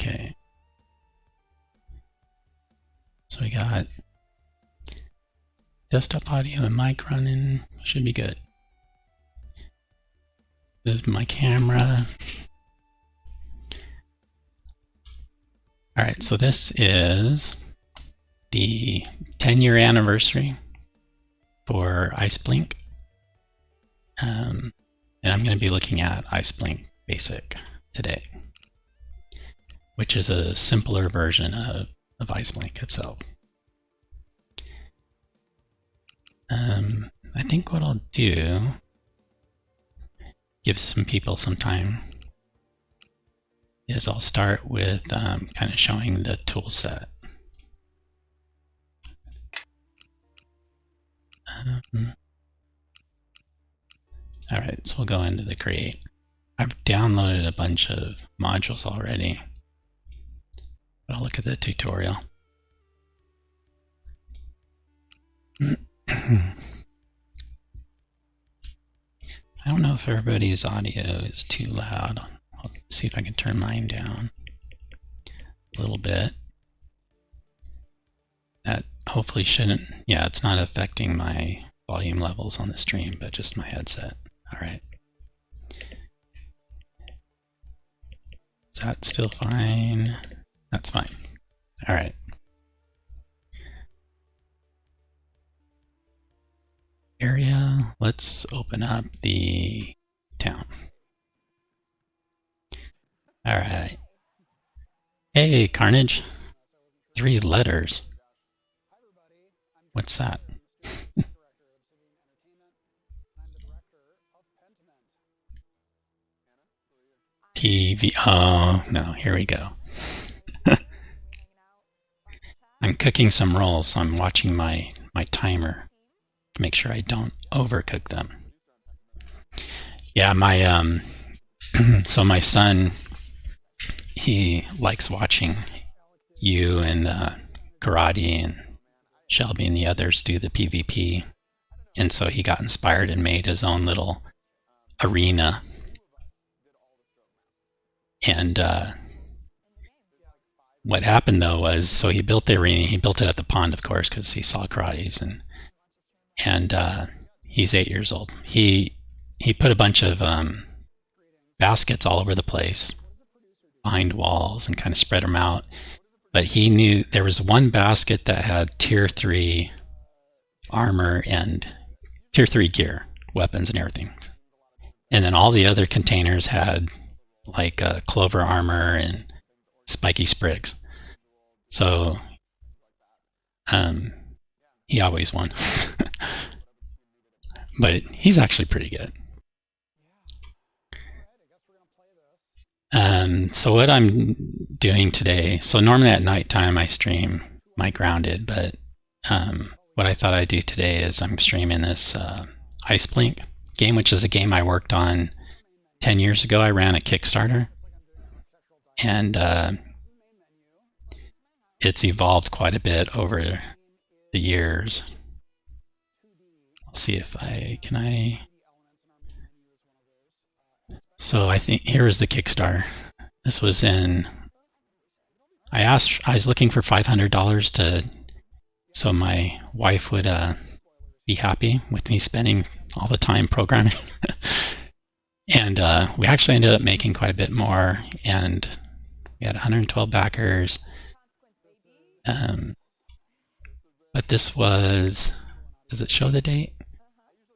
Okay. So we got desktop audio and mic running. Should be good. Moved my camera. All right, so this is the 10-year anniversary for IceBlink. And I'm going to be looking at IceBlink Basic today, which is a simpler version of IceBlink itself. I think what I'll do, give some people some time, is I'll start with kind of showing the tool set. All right, so we'll go into the create. I've downloaded a bunch of modules already, but I'll look at the tutorial. I don't know if everybody's audio is too loud. I'll see if I can turn mine down a little bit. That hopefully shouldn't, yeah, it's not affecting my volume levels on the stream, but just my headset. All right. Is that still fine? That's fine. All right. Area, let's open up the town. All right. Hey, Carnage. 3 letters. What's that? PV. Oh, no, here we go. I'm cooking some rolls, so I'm watching my timer to make sure I don't overcook them. Yeah, my so my son, he likes watching you and Karate and Shelby and the others do the PvP, and so he got inspired and made his own little arena. And what happened though was, so he built the arena. He built it at the pond, of course, because he saw Karates, and he's 8 years old. He put a bunch of baskets all over the place, behind walls, and kind of spread them out. But he knew there was one basket that had tier 3 armor and tier 3 gear, weapons and everything. And then all the other containers had like clover armor and spiky sprigs. So he always won. But he's actually pretty good. So what I'm doing today, so normally at nighttime I stream my Grounded, but what I thought I'd do today is I'm streaming this IceBlink game, which is a game I worked on 10 years ago. I ran a Kickstarter, and it's evolved quite a bit over the years. I'll see if can I. So I think here is the Kickstarter. This was in, I was looking for $500 to, so my wife would be happy with me spending all the time programming. And we actually ended up making quite a bit more, and we had 112 backers. But this was, does it show the date?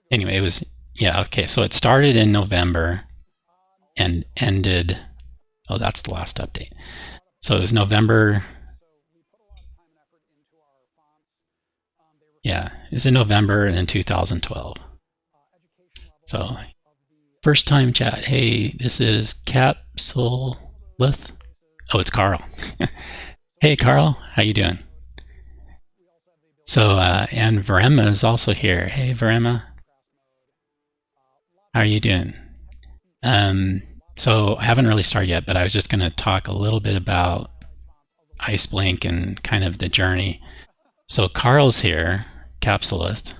Anyway, it was, yeah, okay, so it started in November and ended, oh, that's the last update. So it was November, yeah, it was in November in 2012. So first time chat. Hey, this is Capsulith. Oh, it's Carl. Hey, Carl, how you doing? So, and Verema is also here. Hey, Verema, how are you doing? So I haven't really started yet, but I was just going to talk a little bit about IceBlink and kind of the journey. So Carl's here, Capsulith,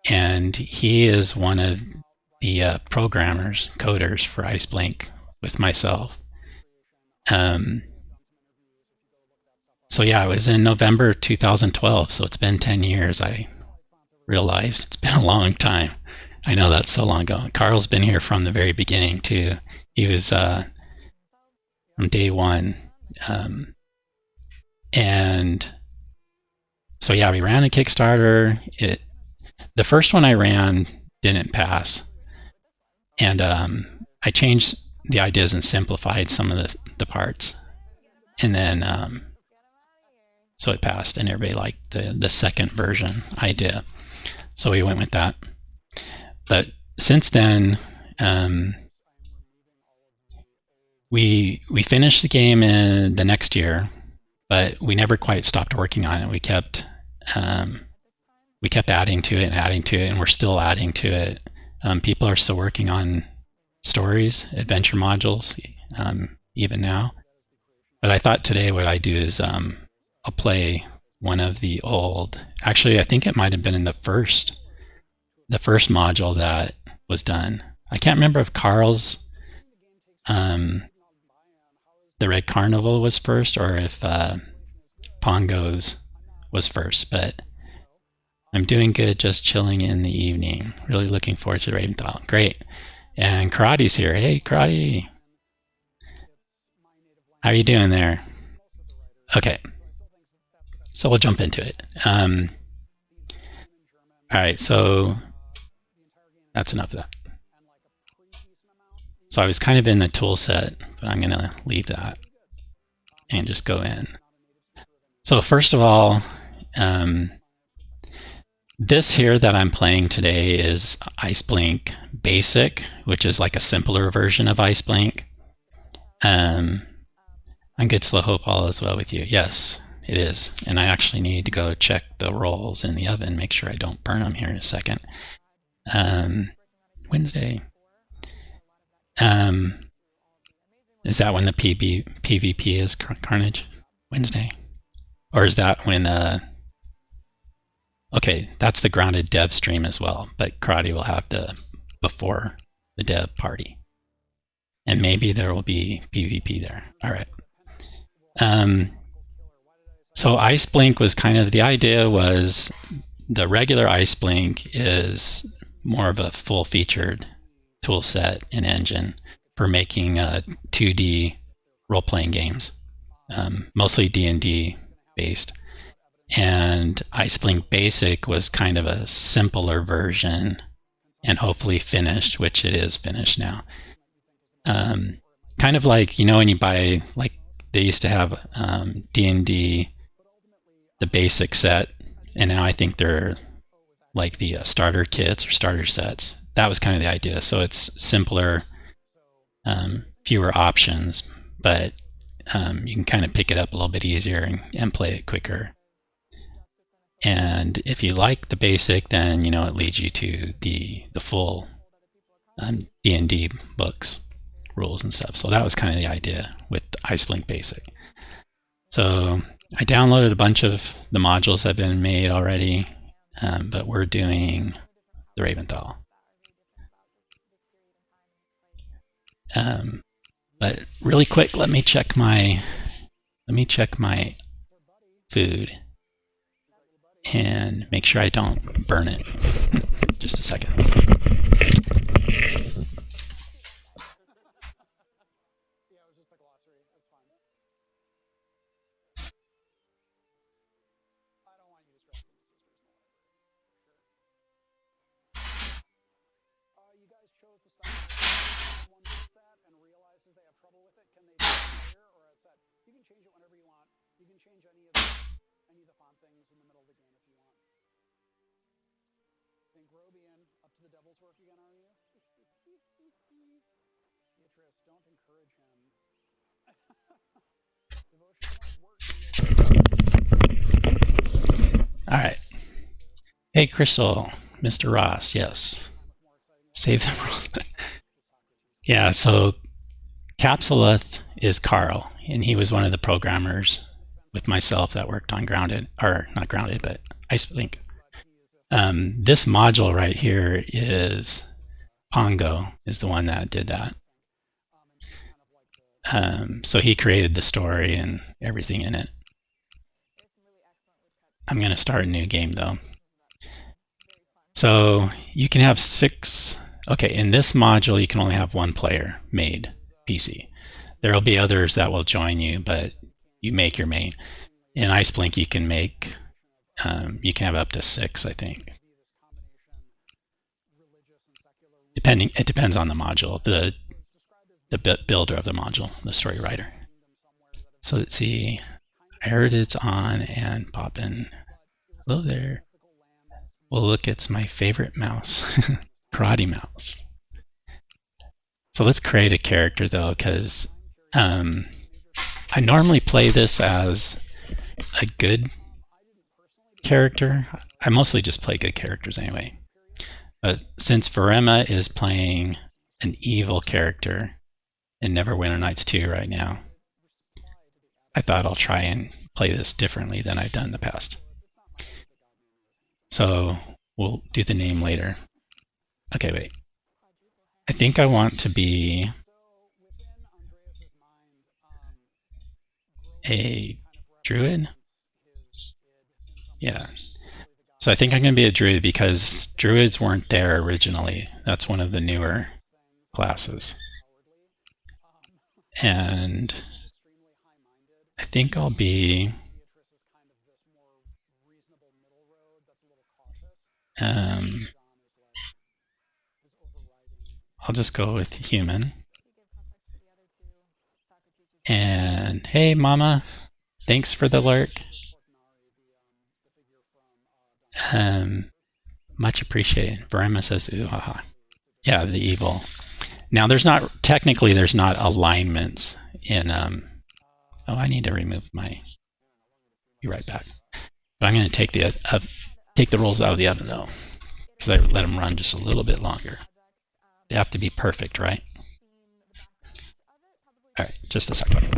and he is one of the programmers, coders for IceBlink with myself. So yeah, it was in November 2012. So it's been 10 years. I realized it's been a long time. I know that's so long ago. Carl's been here from the very beginning too. He was from day one. And so yeah, we ran a Kickstarter. The first one I ran didn't pass. And I changed the ideas and simplified some of the parts. And then so it passed, and everybody liked the second version idea. So we went with that. But since then, we finished the game in the next year, but we never quite stopped working on it. We kept adding to it, and we're still adding to it. People are still working on stories, adventure modules, even now. But I thought today what I do is I'll play one of the old. Actually, I think it might have been in the first module that was done. I can't remember if Carl's The Red Carnival was first, or if Pongo's was first. But I'm doing good, just chilling in the evening. Really looking forward to Raventhal. Great. And Karate's here. Hey, Karate. How are you doing there? Okay. So we'll jump into it. All right, so that's enough of that. So I was kind of in the tool set, but I'm going to leave that and just go in. So first of all, this here that I'm playing today is IceBlink Basic, which is like a simpler version of IceBlink. I'm good, Slow Hope, all is well with you. Yes, it is. And I actually need to go check the rolls in the oven, make sure I don't burn them here in a second. Wednesday. Is that when the PvP is, Carnage? Wednesday? Or is that when... Okay, that's the grounded dev stream as well, but Karate will have the before the dev party. And maybe there will be PvP there. All right. So IceBlink was kind of, the idea was the regular IceBlink is more of a full-featured tool set and engine for making 2D role-playing games, mostly D&D based. And IceBlink Basic was kind of a simpler version and hopefully finished, which it is finished now. Kind of like, you know, when you buy, like they used to have D&D, the basic set, and now I think they're like the starter kits or starter sets. That was kind of the idea. So it's simpler, fewer options, but you can kind of pick it up a little bit easier and play it quicker. And if you like the basic, then, you know, it leads you to the full D&D books, rules and stuff. So that was kind of the idea with IceBlink Basic. So I downloaded a bunch of the modules that have been made already, but we're doing the Raventhal. But really quick, let me check my food and make sure I don't burn it. Just a second. All right. Hey, Crystal, Mr. Ross, yes. Save the world. Yeah, so Capsulith is Carl, and he was one of the programmers with myself that worked on Grounded, or not Grounded, but IceBlink. This module right here is Pongo, is the one that did that. So he created the story and everything in it. I'm going to start a new game though. So you can have 6. Okay, in this module, you can only have 1 player made PC. There will be others that will join you, but you make your main. In IceBlink, you can make, you can have up to 6, I think. It depends on the module, the builder of the module, the story writer. So let's see. I heard it's on and popping. Hello there. Well, look, it's my favorite mouse, Karate Mouse. So let's create a character though, because I normally play this as a good character. I mostly just play good characters anyway. But since Verema is playing an evil character in Neverwinter Nights 2 right now, I thought I'll try and play this differently than I've done in the past. So we'll do the name later. Okay, wait. I think I want to be a druid. Yeah. So I think I'm going to be a druid because druids weren't there originally. That's one of the newer classes. And I think I'll be I'll just go with human. And hey, Mama, thanks for the lurk. Much appreciated. Verema says, ooh, haha. Yeah, the evil. Now, there's not alignments in. Oh, I need to remove my. Be right back. But I'm going to take the rolls out of the oven though, because I let them run just a little bit longer. They have to be perfect, right? All right, just a second.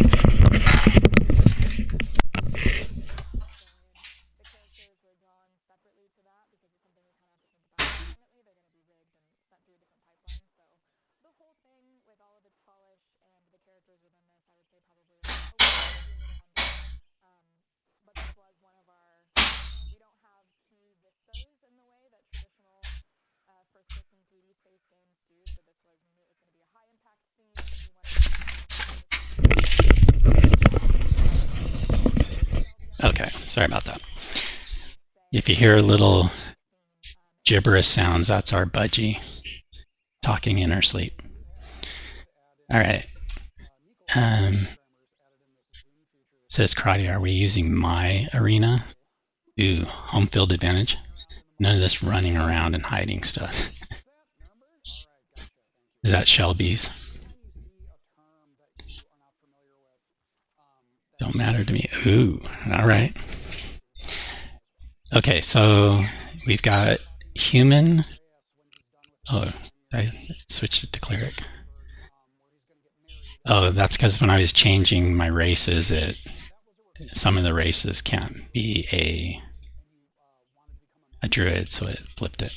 Okay, sorry about that. If you hear little gibberish sounds, that's our budgie talking in her sleep. All right. Says Karate, are we using my arena? Ooh, home field advantage. None of this running around and hiding stuff. Is that Shelby's? Don't matter to me. Ooh, all right. Okay, so we've got human. Oh, I switched it to cleric. Oh, that's because when I was changing my races, some of the races can't be a druid, so it flipped it.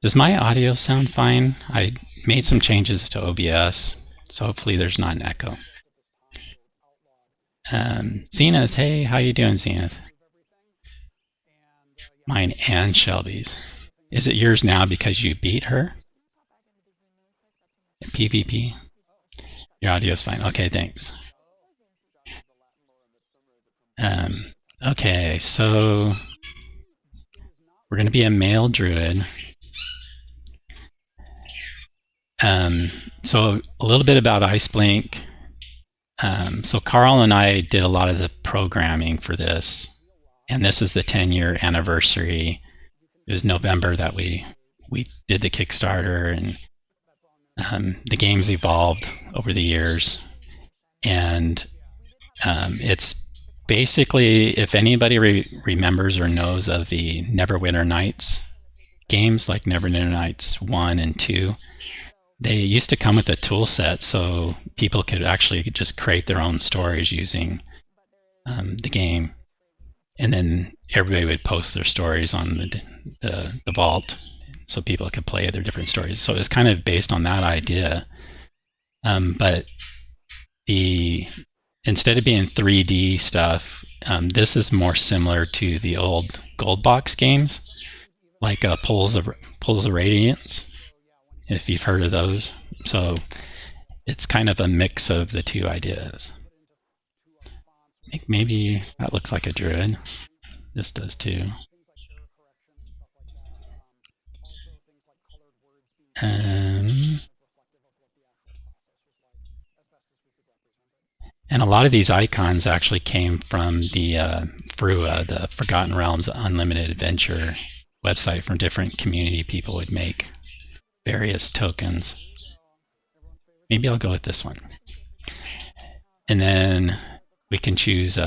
Does my audio sound fine? I made some changes to OBS, so hopefully there's not an echo. Zenith, hey, how you doing, Zenith? Mine and Shelby's. Is it yours now because you beat her? PvP? Your audio's fine. Okay, thanks. Okay, so we're going to be a male druid. So a little bit about IceBlink. So Carl and I did a lot of the programming for this, and this is the 10-year anniversary. It was November that we did the Kickstarter, and the game's evolved over the years. And it's basically, if anybody remembers or knows of the Neverwinter Nights games, like Neverwinter Nights 1 and 2, they used to come with a tool set so people could actually just create their own stories using the game. And then everybody would post their stories on the vault so people could play their different stories. So it's kind of based on that idea. But the instead of being 3D stuff, this is more similar to the old gold box games, like Poles of Radiance, if you've heard of those. So it's kind of a mix of the two ideas. I think maybe that looks like a druid. This does too. And a lot of these icons actually came from the FRUA, the Forgotten Realms Unlimited Adventure website. From different community people would make various tokens. Maybe I'll go with this one. And then we can choose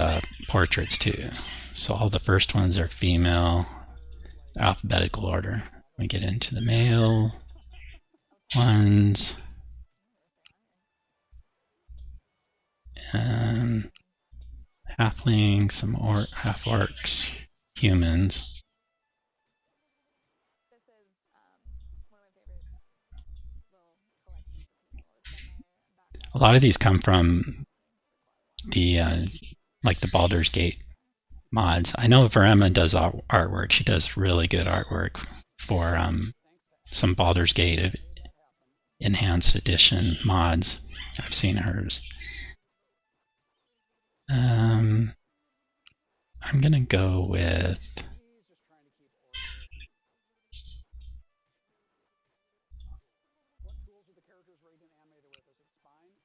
portraits too. So all the first ones are female, alphabetical order. We get into the male ones. Halflings, some half orcs, humans. A lot of these come from the like the Baldur's Gate mods. I know Verema does artwork. She does really good artwork for some Baldur's Gate enhanced edition mods. I've seen hers. I'm gonna go with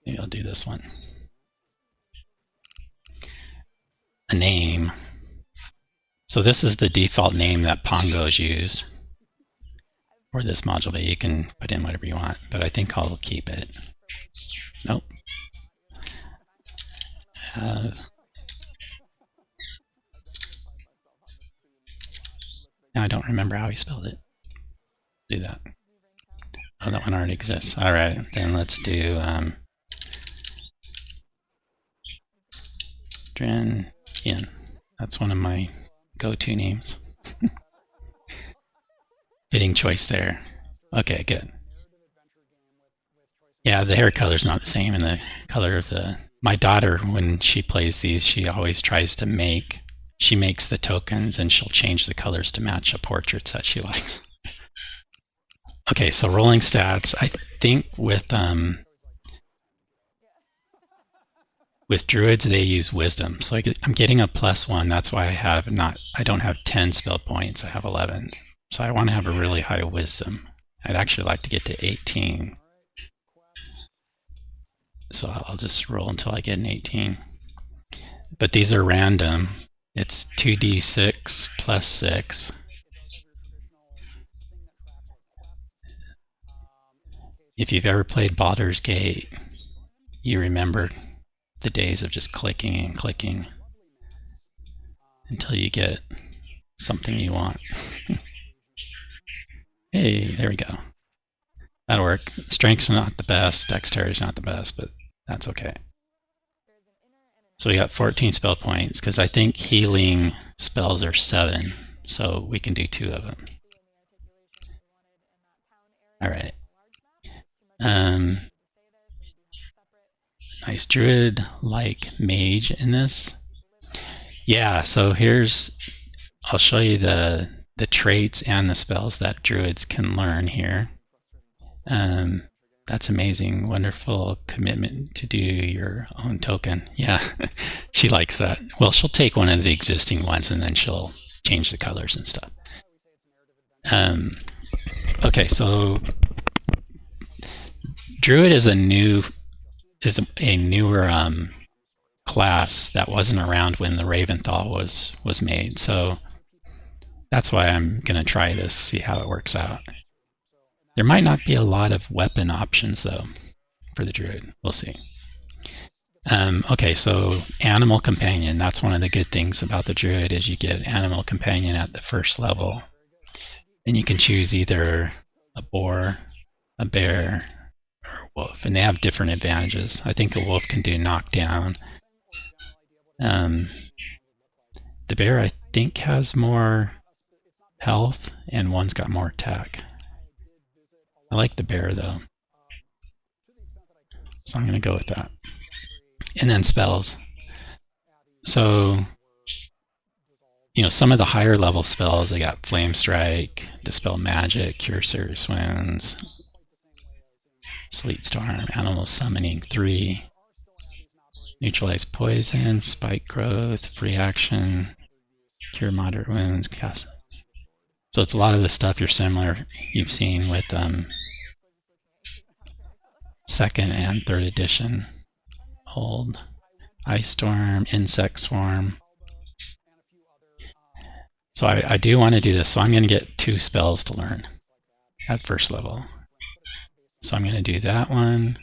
maybe I'll do this one. A name. So this is the default name that Pongo's used for this module, but you can put in whatever you want, but I think I'll keep it. Nope. Now I don't remember how he spelled it. Do that. Oh, that one already exists. All right, then let's do Dren Yin. That's one of my go-to names. Fitting choice there. Okay, good. Yeah, the hair color's not the same, and the color of my daughter, when she plays these, she always tries to she makes the tokens and she'll change the colors to match the portraits that she likes. Okay, so rolling stats. I think with druids they use wisdom, so I'm getting a +1. That's why I don't have 10 spell points. I have 11. So I want to have a really high wisdom. I'd actually like to get to 18. So I'll just roll until I get an 18. But these are random. It's 2d6 plus 6. If you've ever played Baldur's Gate, you remember the days of just clicking and clicking until you get something you want. Hey, there we go. That'll work. Strength's not the best, dexterity's not the best, but that's okay. So we got 14 spell points, because I think healing spells are 7, so we can do 2 of them. All right. Nice druid-like mage in this. Yeah, so I'll show you the traits and the spells that druids can learn here. That's amazing. Wonderful commitment to do your own token. Yeah, she likes that. Well, she'll take one of the existing ones and then she'll change the colors and stuff. Okay, so Druid is a newer class that wasn't around when the Raventhal was made. So that's why I'm gonna try this, see how it works out. There might not be a lot of weapon options though for the Druid. We'll see. Okay, so Animal Companion. That's one of the good things about the Druid is you get Animal Companion at the first level. And you can choose either a boar, a bear, or a wolf. And they have different advantages. I think a wolf can do knockdown. The bear, I think, has more health, and one's got more attack. I like the bear, though. So I'm going to go with that. And then spells. So, some of the higher level spells, I got Flame Strike, Dispel Magic, Cure Serious Wounds, Sleet Storm, Animal Summoning 3, Neutralize Poison, Spike Growth, Free Action, Cure Moderate Wounds, Cast. So it's a lot of the stuff you've seen with second and third edition. Hold, Ice Storm, Insect Swarm. So I do want to do this. So I'm going to get 2 spells to learn at first level. So I'm going to do that one.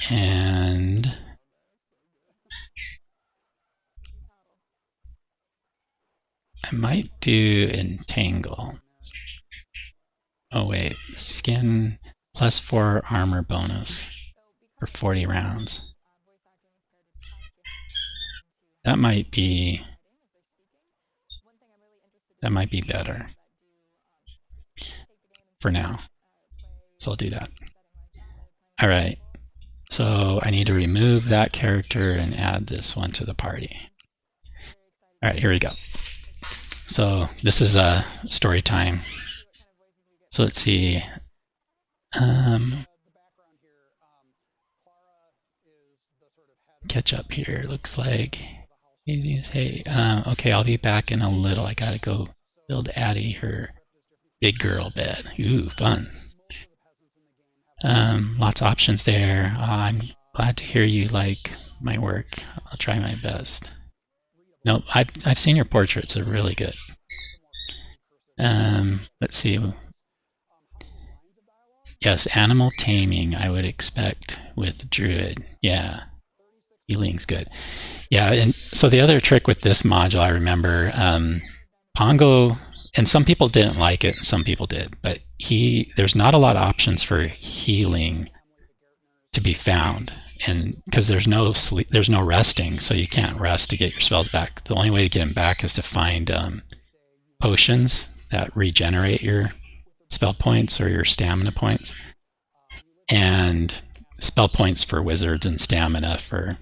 And I might do Entangle. Oh wait, Skin plus 4 armor bonus for 40 rounds. That might be better for now. So I'll do that. All right. So I need to remove that character and add this one to the party. All right, here we go. So this is a story time. So let's see. Catch up here. Looks like. Hey, okay, I'll be back in a little. I gotta go build Addie her big girl bed. Ooh, fun. Lots of options there. I'm glad to hear you like my work. I'll try my best. Nope, I've seen your portraits. They're really good. Let's see. Yes, animal taming I would expect with Druid. Yeah, healing's good. Yeah, and so the other trick with this module, I remember, Pongo, and some people didn't like it, and some people did, but there's not a lot of options for healing to be found, and because there's no sleep, there's no resting, so you can't rest to get your spells back. The only way to get them back is to find potions that regenerate your spell points or your stamina points, and spell points for wizards and stamina for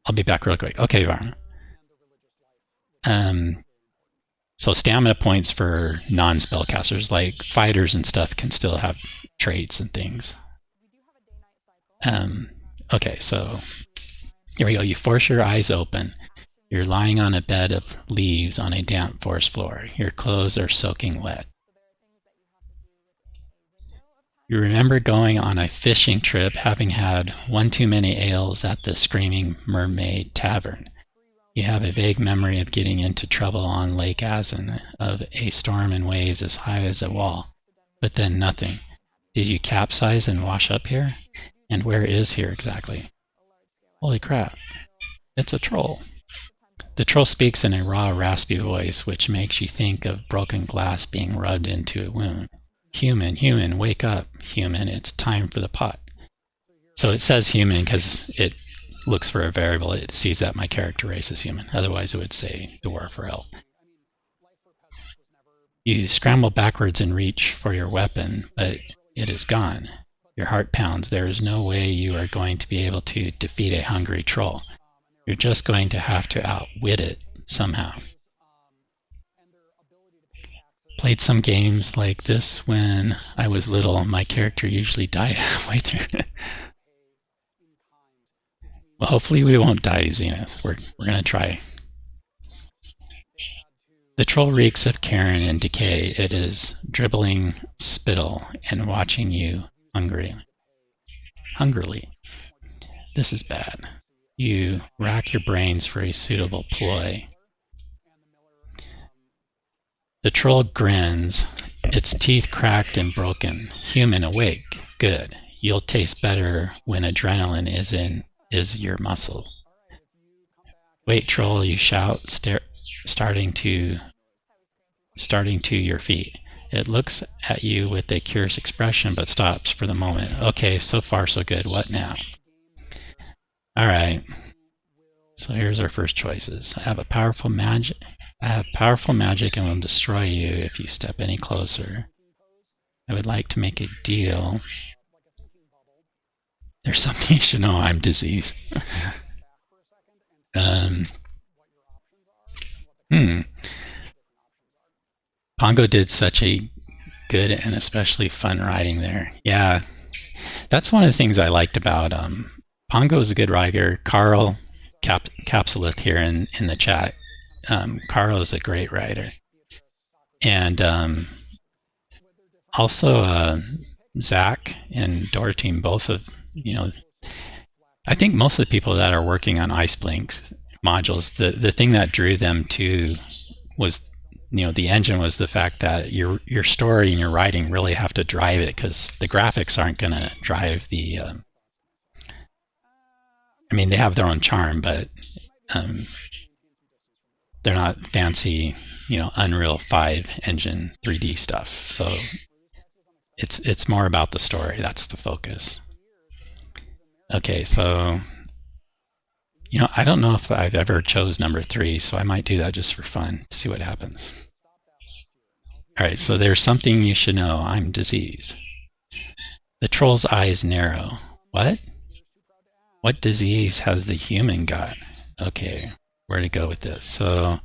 I'll be back real quick. Okay, Varna. So stamina points for non-spellcasters, like fighters and stuff, can still have traits and things. Okay, so here we go. You force your eyes open. You're lying on a bed of leaves on a damp forest floor. Your clothes are soaking wet. You remember going on a fishing trip, having had one too many ales at the Screaming Mermaid Tavern. You have a vague memory of getting into trouble on Lake Azen, of a storm and waves as high as a wall. But then nothing. Did you capsize and wash up here? And where is here exactly? Holy crap. It's a troll. The troll speaks in a raw, raspy voice, which makes you think of broken glass being rubbed into a wound. Human, wake up. Human, it's time for the pot. So it says human because it looks for a variable. It sees that my character race is human. Otherwise, it would say dwarf or elf. You scramble backwards and reach for your weapon, but it is gone. Your heart pounds. There is no way you are going to be able to defeat a hungry troll. You're just going to have to outwit it somehow. Played some games like this when I was little. My character usually died halfway through. Well, hopefully we won't die, Zenith. We're going to try. The troll reeks of carrion and decay. It is dribbling spittle and watching you hungrily. This is bad. You rack your brains for a suitable ploy. The troll grins, its teeth cracked and broken. Human, awake. Good. You'll taste better when adrenaline is your muscle. Wait, troll, you shout, starting to your feet. It looks at you with a curious expression, but stops for the moment. Okay, so far so good. What now? All right. So here's our first choices. I have powerful magic and will destroy you if you step any closer. I would like to make a deal. There's something you should know. I'm diseased. um, hmm. Pongo did such a good and especially fun writing there. Yeah, that's one of the things I liked about Pongo is a good writer. Carl Capsulith here in the chat. Carl is a great writer, and also Zach and Doherty, both of I think most of the people that are working on IceBlink's modules, the thing that drew them to was the engine was the fact that your story and your writing really have to drive it, because the graphics aren't going to drive the I mean, they have their own charm, but they're not fancy Unreal 5 engine 3D stuff. So it's more about the story. That's the focus. Okay, so I don't know if I've ever chose number 3, so I might do that just for fun to see what happens. All right, so there's something you should know. I'm diseased. The troll's eyes narrow. What? What disease has the human got? Okay, where to go with this? So,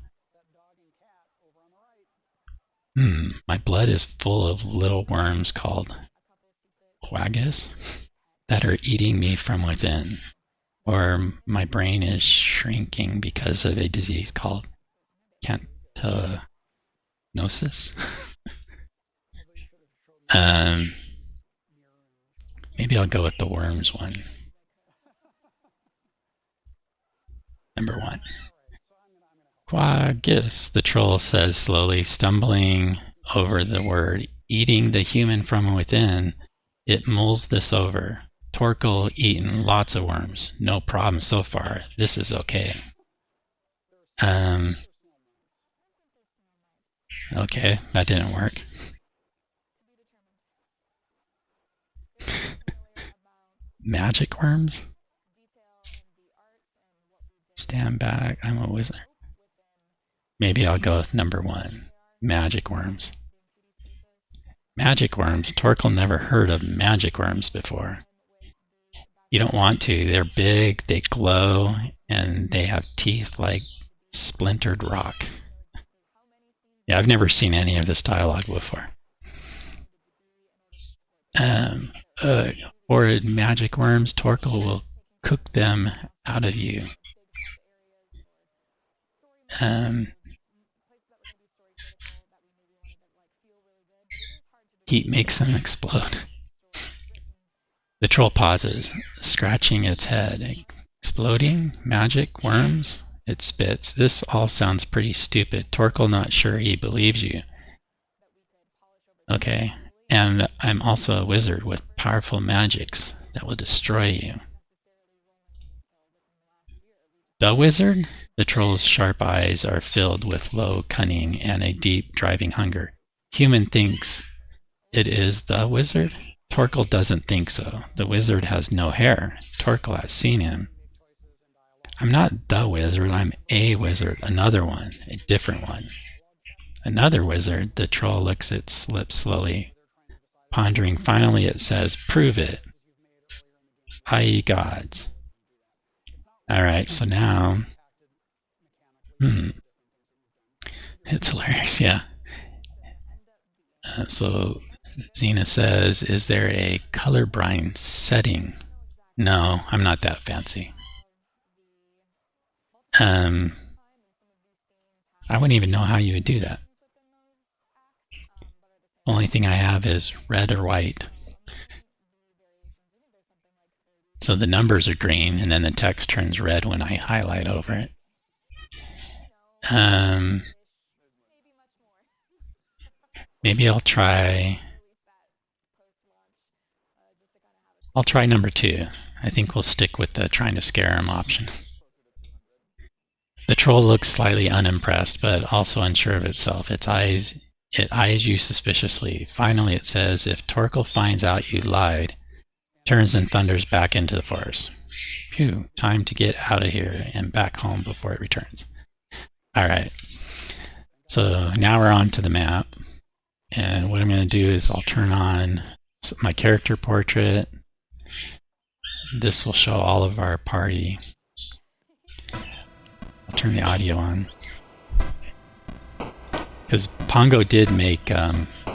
my blood is full of little worms called quaggas that are eating me from within. Or my brain is shrinking because of a disease called cantanosis. Maybe I'll go with the worms one. Number 1. Quaggas, the troll says slowly, stumbling over the word. Eating the human from within, it mulls this over. Torkel eaten lots of worms. No problem so far. This is okay. Okay, that didn't work. Magic worms? Stand back. I'm a wizard. Maybe I'll go with number 1. Magic worms. Magic worms? Torkel never heard of magic worms before. You don't want to. They're big, they glow, and they have teeth like splintered rock. Yeah, I've never seen any of this dialogue before. Horrid magic worms, Torkel will cook them out of you. Heat makes them explode. The troll pauses, scratching its head. Exploding? Magic? Worms? It spits. This all sounds pretty stupid. Torkel not sure he believes you. Okay. And I'm also a wizard with powerful magics that will destroy you. The wizard? The troll's sharp eyes are filled with low cunning and a deep driving hunger. Human thinks it is the wizard? Torkel doesn't think so. The wizard has no hair. Torkel has seen him. I'm not the wizard, I'm a wizard. Another one. A different one. Another wizard. The troll licks its lips slowly. Pondering, finally it says, prove it. I.e. gods. Alright, so now... It's hilarious, yeah. So Xena says, is there a colorblind setting? No, I'm not that fancy. I wouldn't even know how you would do that. Only thing I have is red or white. So the numbers are green, and then the text turns red when I highlight over it. Maybe I'll try number 2. I think we'll stick with the trying to scare him option. The troll looks slightly unimpressed, but also unsure of itself. It eyes you suspiciously. Finally, it says, if Torkel finds out you lied, turns and thunders back into the forest. Phew, time to get out of here and back home before it returns. All right. So now we're on to the map. And what I'm going to do is I'll turn on my character portrait. this will show all of our party. I'll turn the audio on. Because Pongo did make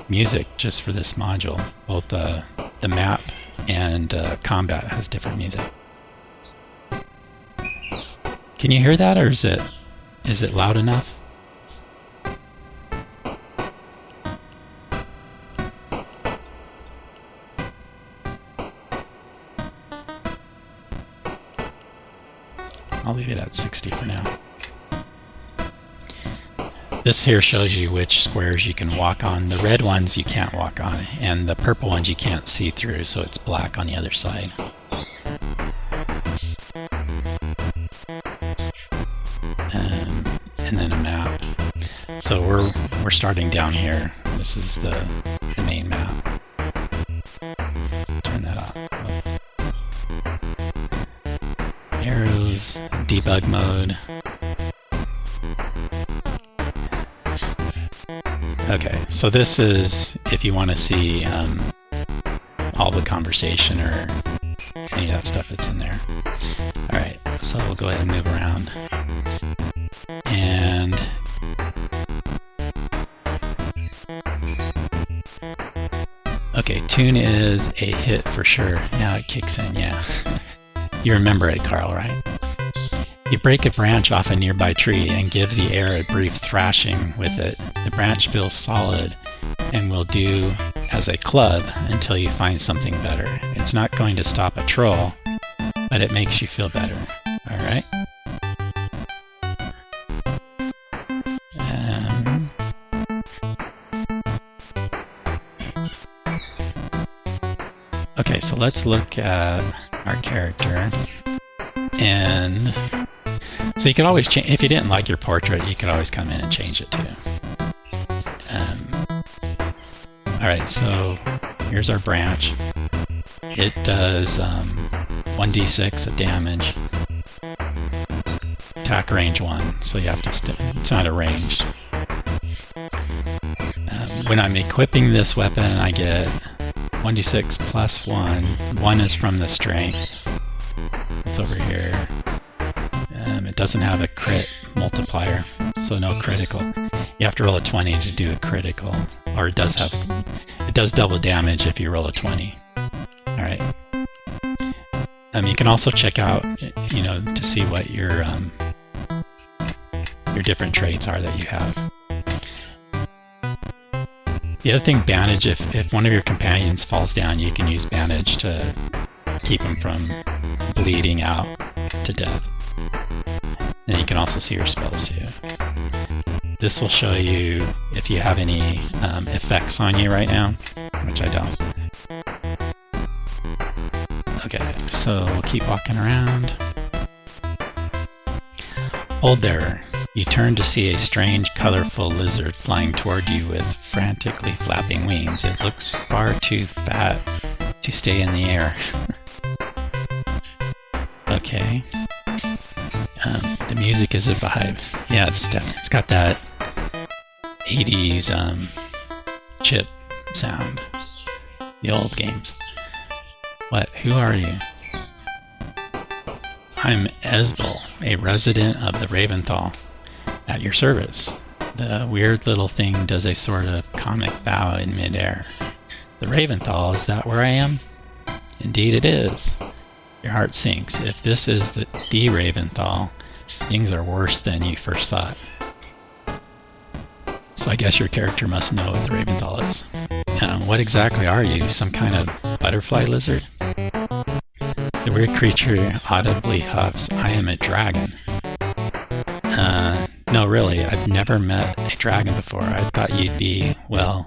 music just for this module. Both the map and combat has different music. Can you hear that, or is it loud enough? I'll leave it at 60 for now. This here shows you which squares you can walk on. The red ones you can't walk on, and the purple ones you can't see through, so it's black on the other side. And then a map. So we're starting down here. This is the main map. Turn that off. Arrows, debug mode. Okay, so this is if you want to see all the conversation or any of that stuff that's in there. Alright, so we'll go ahead and move around. And okay, tune is a hit for sure. Now it kicks in, yeah. You remember it, Carl, right? You break a branch off a nearby tree and give the air a brief thrashing with it. The branch feels solid and will do as a club until you find something better. It's not going to stop a troll, but it makes you feel better. Alright? Okay, so let's look at our character. And so you could always change, if you didn't like your portrait, you could always come in and change it too. Alright, so here's our branch. It does 1d6 of damage. Attack range 1, so you have to it's not a range. When I'm equipping this weapon, I get 1d6 plus 1. 1 is from the strength. It's over here. It doesn't have a crit multiplier, so no critical. You have to roll a 20 to do a critical, or it does double damage if you roll a 20. Alright. You can also check out, to see what your different traits are that you have. The other thing, bandage, if one of your companions falls down, you can use bandage to keep them from bleeding out to death. And you can also see your spells too. This will show you if you have any effects on you right now, which I don't. Okay, so we'll keep walking around. Hold there. You turn to see a strange, colorful lizard flying toward you with frantically flapping wings. It looks far too fat to stay in the air. Okay. The music is a vibe. Yeah, it's got that 80s chip sound. The old games. What? Who are you? I'm IceBlink, a resident of the Raventhal. At your service. The weird little thing does a sort of comic bow in midair. The Raventhal, is that where I am? Indeed it is. Your heart sinks. If this is the Raventhal, things are worse than you first thought. So I guess your character must know what the Raventhal is. What exactly are you? Some kind of butterfly lizard? The weird creature audibly huffs, I am a dragon. No, really, I've never met a dragon before. I thought you'd be, well,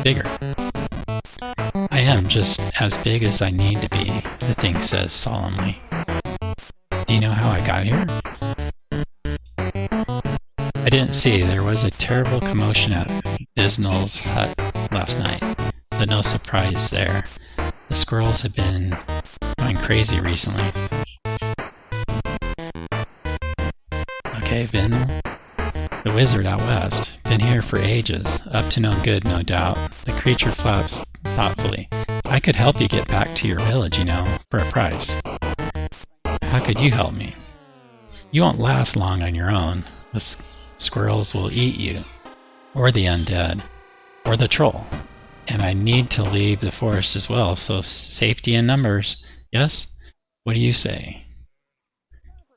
bigger. I am just as big as I need to be, the thing says solemnly. Do you know how I got here? I didn't see. There was a terrible commotion at Biznall's hut last night, but no surprise there. The squirrels have been going crazy recently. Okay, Vinnall. The wizard out west. Been here for ages. Up to no good, no doubt. The creature flaps thoughtfully. I could help you get back to your village, you know, for a price. How could you help me? You won't last long on your own. The squirrels will eat you, or the undead, or the troll. And I need to leave the forest as well, so safety in numbers. Yes? What do you say?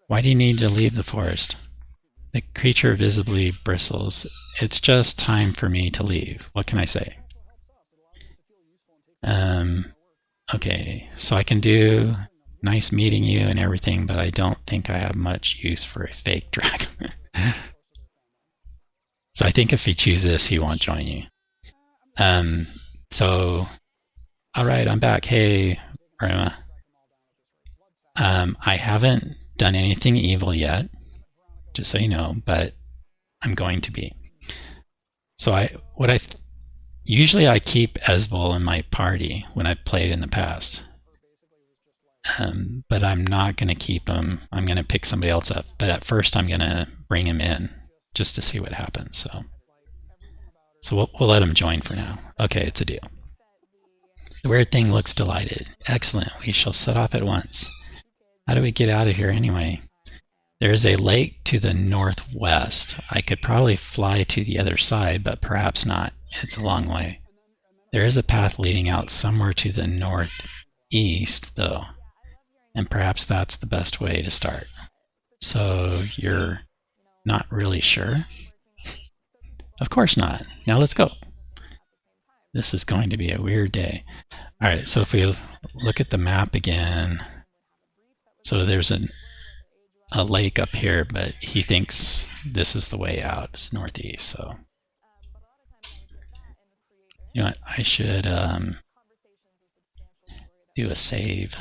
Why do you need to leave the forest? The creature visibly bristles. It's just time for me to leave. What can I say? Okay, so I can do nice meeting you and everything, but I don't think I have much use for a fake dragon. So I think if he chooses this, he won't join you. So, all right, I'm back. Hey, Rima. I haven't done anything evil yet, just so you know, but I'm going to be. So usually I keep Esbel in my party when I've played in the past. But I'm not going to keep him. I'm going to pick somebody else up. But at first I'm going to bring him in just to see what happens. So we'll let him join for now. Okay, it's a deal. The weird thing looks delighted. Excellent. We shall set off at once. How do we get out of here anyway? There is a lake to the northwest. I could probably fly to the other side, but perhaps not. It's a long way. There is a path leading out somewhere to the northeast, though, and perhaps that's the best way to start. So you're not really sure? Of course not. Now let's go. This is going to be a weird day. All right, so if we look at the map again, so there's a lake up here, but he thinks this is the way out. It's northeast, so you know what? I should do a save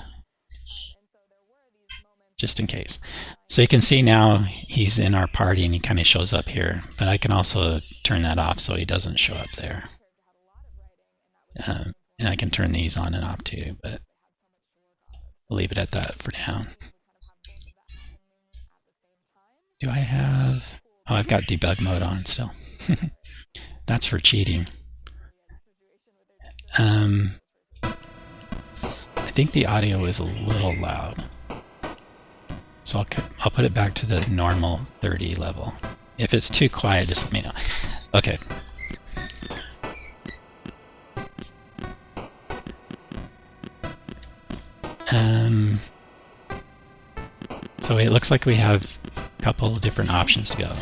just in case. So you can see now he's in our party and he kind of shows up here, but I can also turn that off so he doesn't show up there. And I can turn these on and off too, but we'll leave it at that for now. Do I have... Oh, I've got debug mode on still. That's for cheating. I think the audio is a little loud. So I'll put it back to the normal 30 level. If it's too quiet, just let me know. Okay. So it looks like we have a couple of different options to go.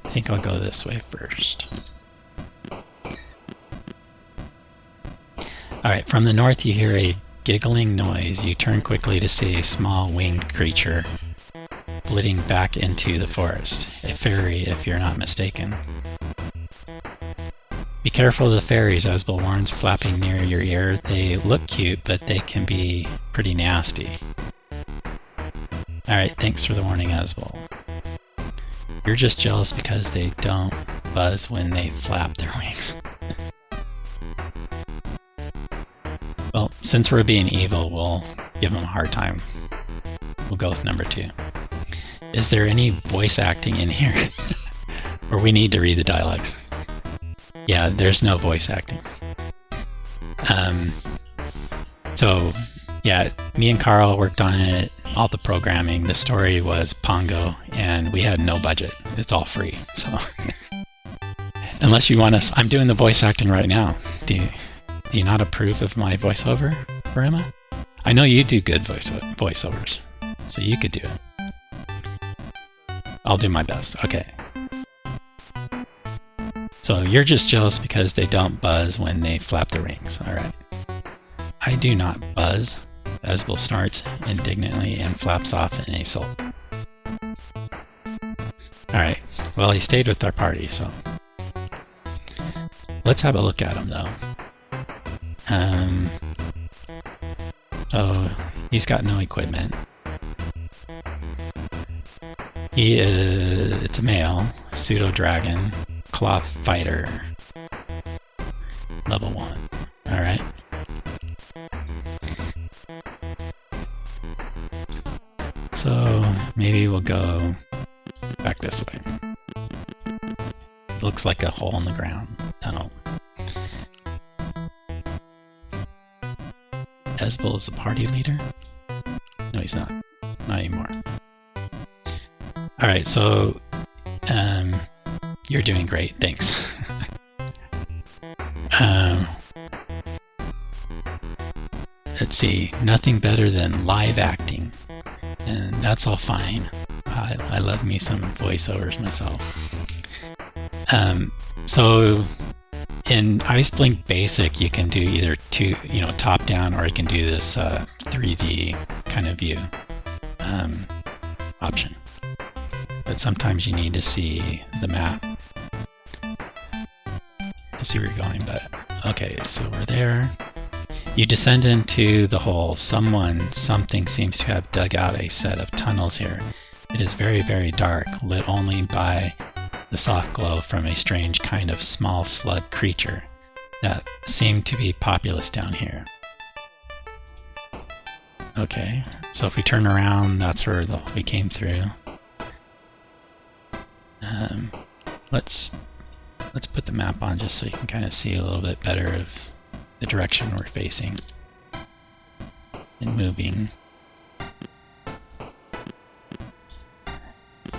I think I'll go this way first. Alright, from the north you hear a giggling noise. You turn quickly to see a small winged creature flitting back into the forest. A fairy, if you're not mistaken. Be careful of the fairies, Esbel warns, flapping near your ear. They look cute, but they can be pretty nasty. Alright, thanks for the warning, Esbel. You're just jealous because they don't buzz when they flap their wings. Well, since we're being evil, we'll give them a hard time. We'll go with number 2. Is there any voice acting in here? Or we need to read the dialogues? Yeah, there's no voice acting. So, yeah, me and Carl worked on it, all the programming. The story was Pongo, and we had no budget. It's all free, so... Unless you want us... I'm doing the voice acting right now. Do you not approve of my voiceover, Emma? I know you do good voiceovers, so you could do it. I'll do my best. Okay. So you're just jealous because they don't buzz when they flap their wings. Alright. I do not buzz. Esbel snorts indignantly and flaps off in a sulk. Alright. Well, he stayed with our party, so... Let's have a look at him, though. Oh, he's got no equipment. It's a male, pseudo-dragon, cloth fighter, level 1. Alright. So, maybe we'll go back this way. It looks like a hole in the ground tunnel. Esbel is the party leader? No, he's not. Not anymore. Alright, so you're doing great, thanks. Let's see, nothing better than live acting. And that's all fine. I love me some voiceovers myself. So in IceBlink Basic, you can do either top down, or you can do this 3D kind of view option. But sometimes you need to see the map to see where you're going. But okay, so we're there. You descend into the hole. Something seems to have dug out a set of tunnels here. It is very, very dark, lit only by the soft glow from a strange kind of small slug creature that seemed to be populous down here. Okay, so if we turn around, that's where we came through. Let's put the map on just so you can kind of see a little bit better of the direction we're facing and moving.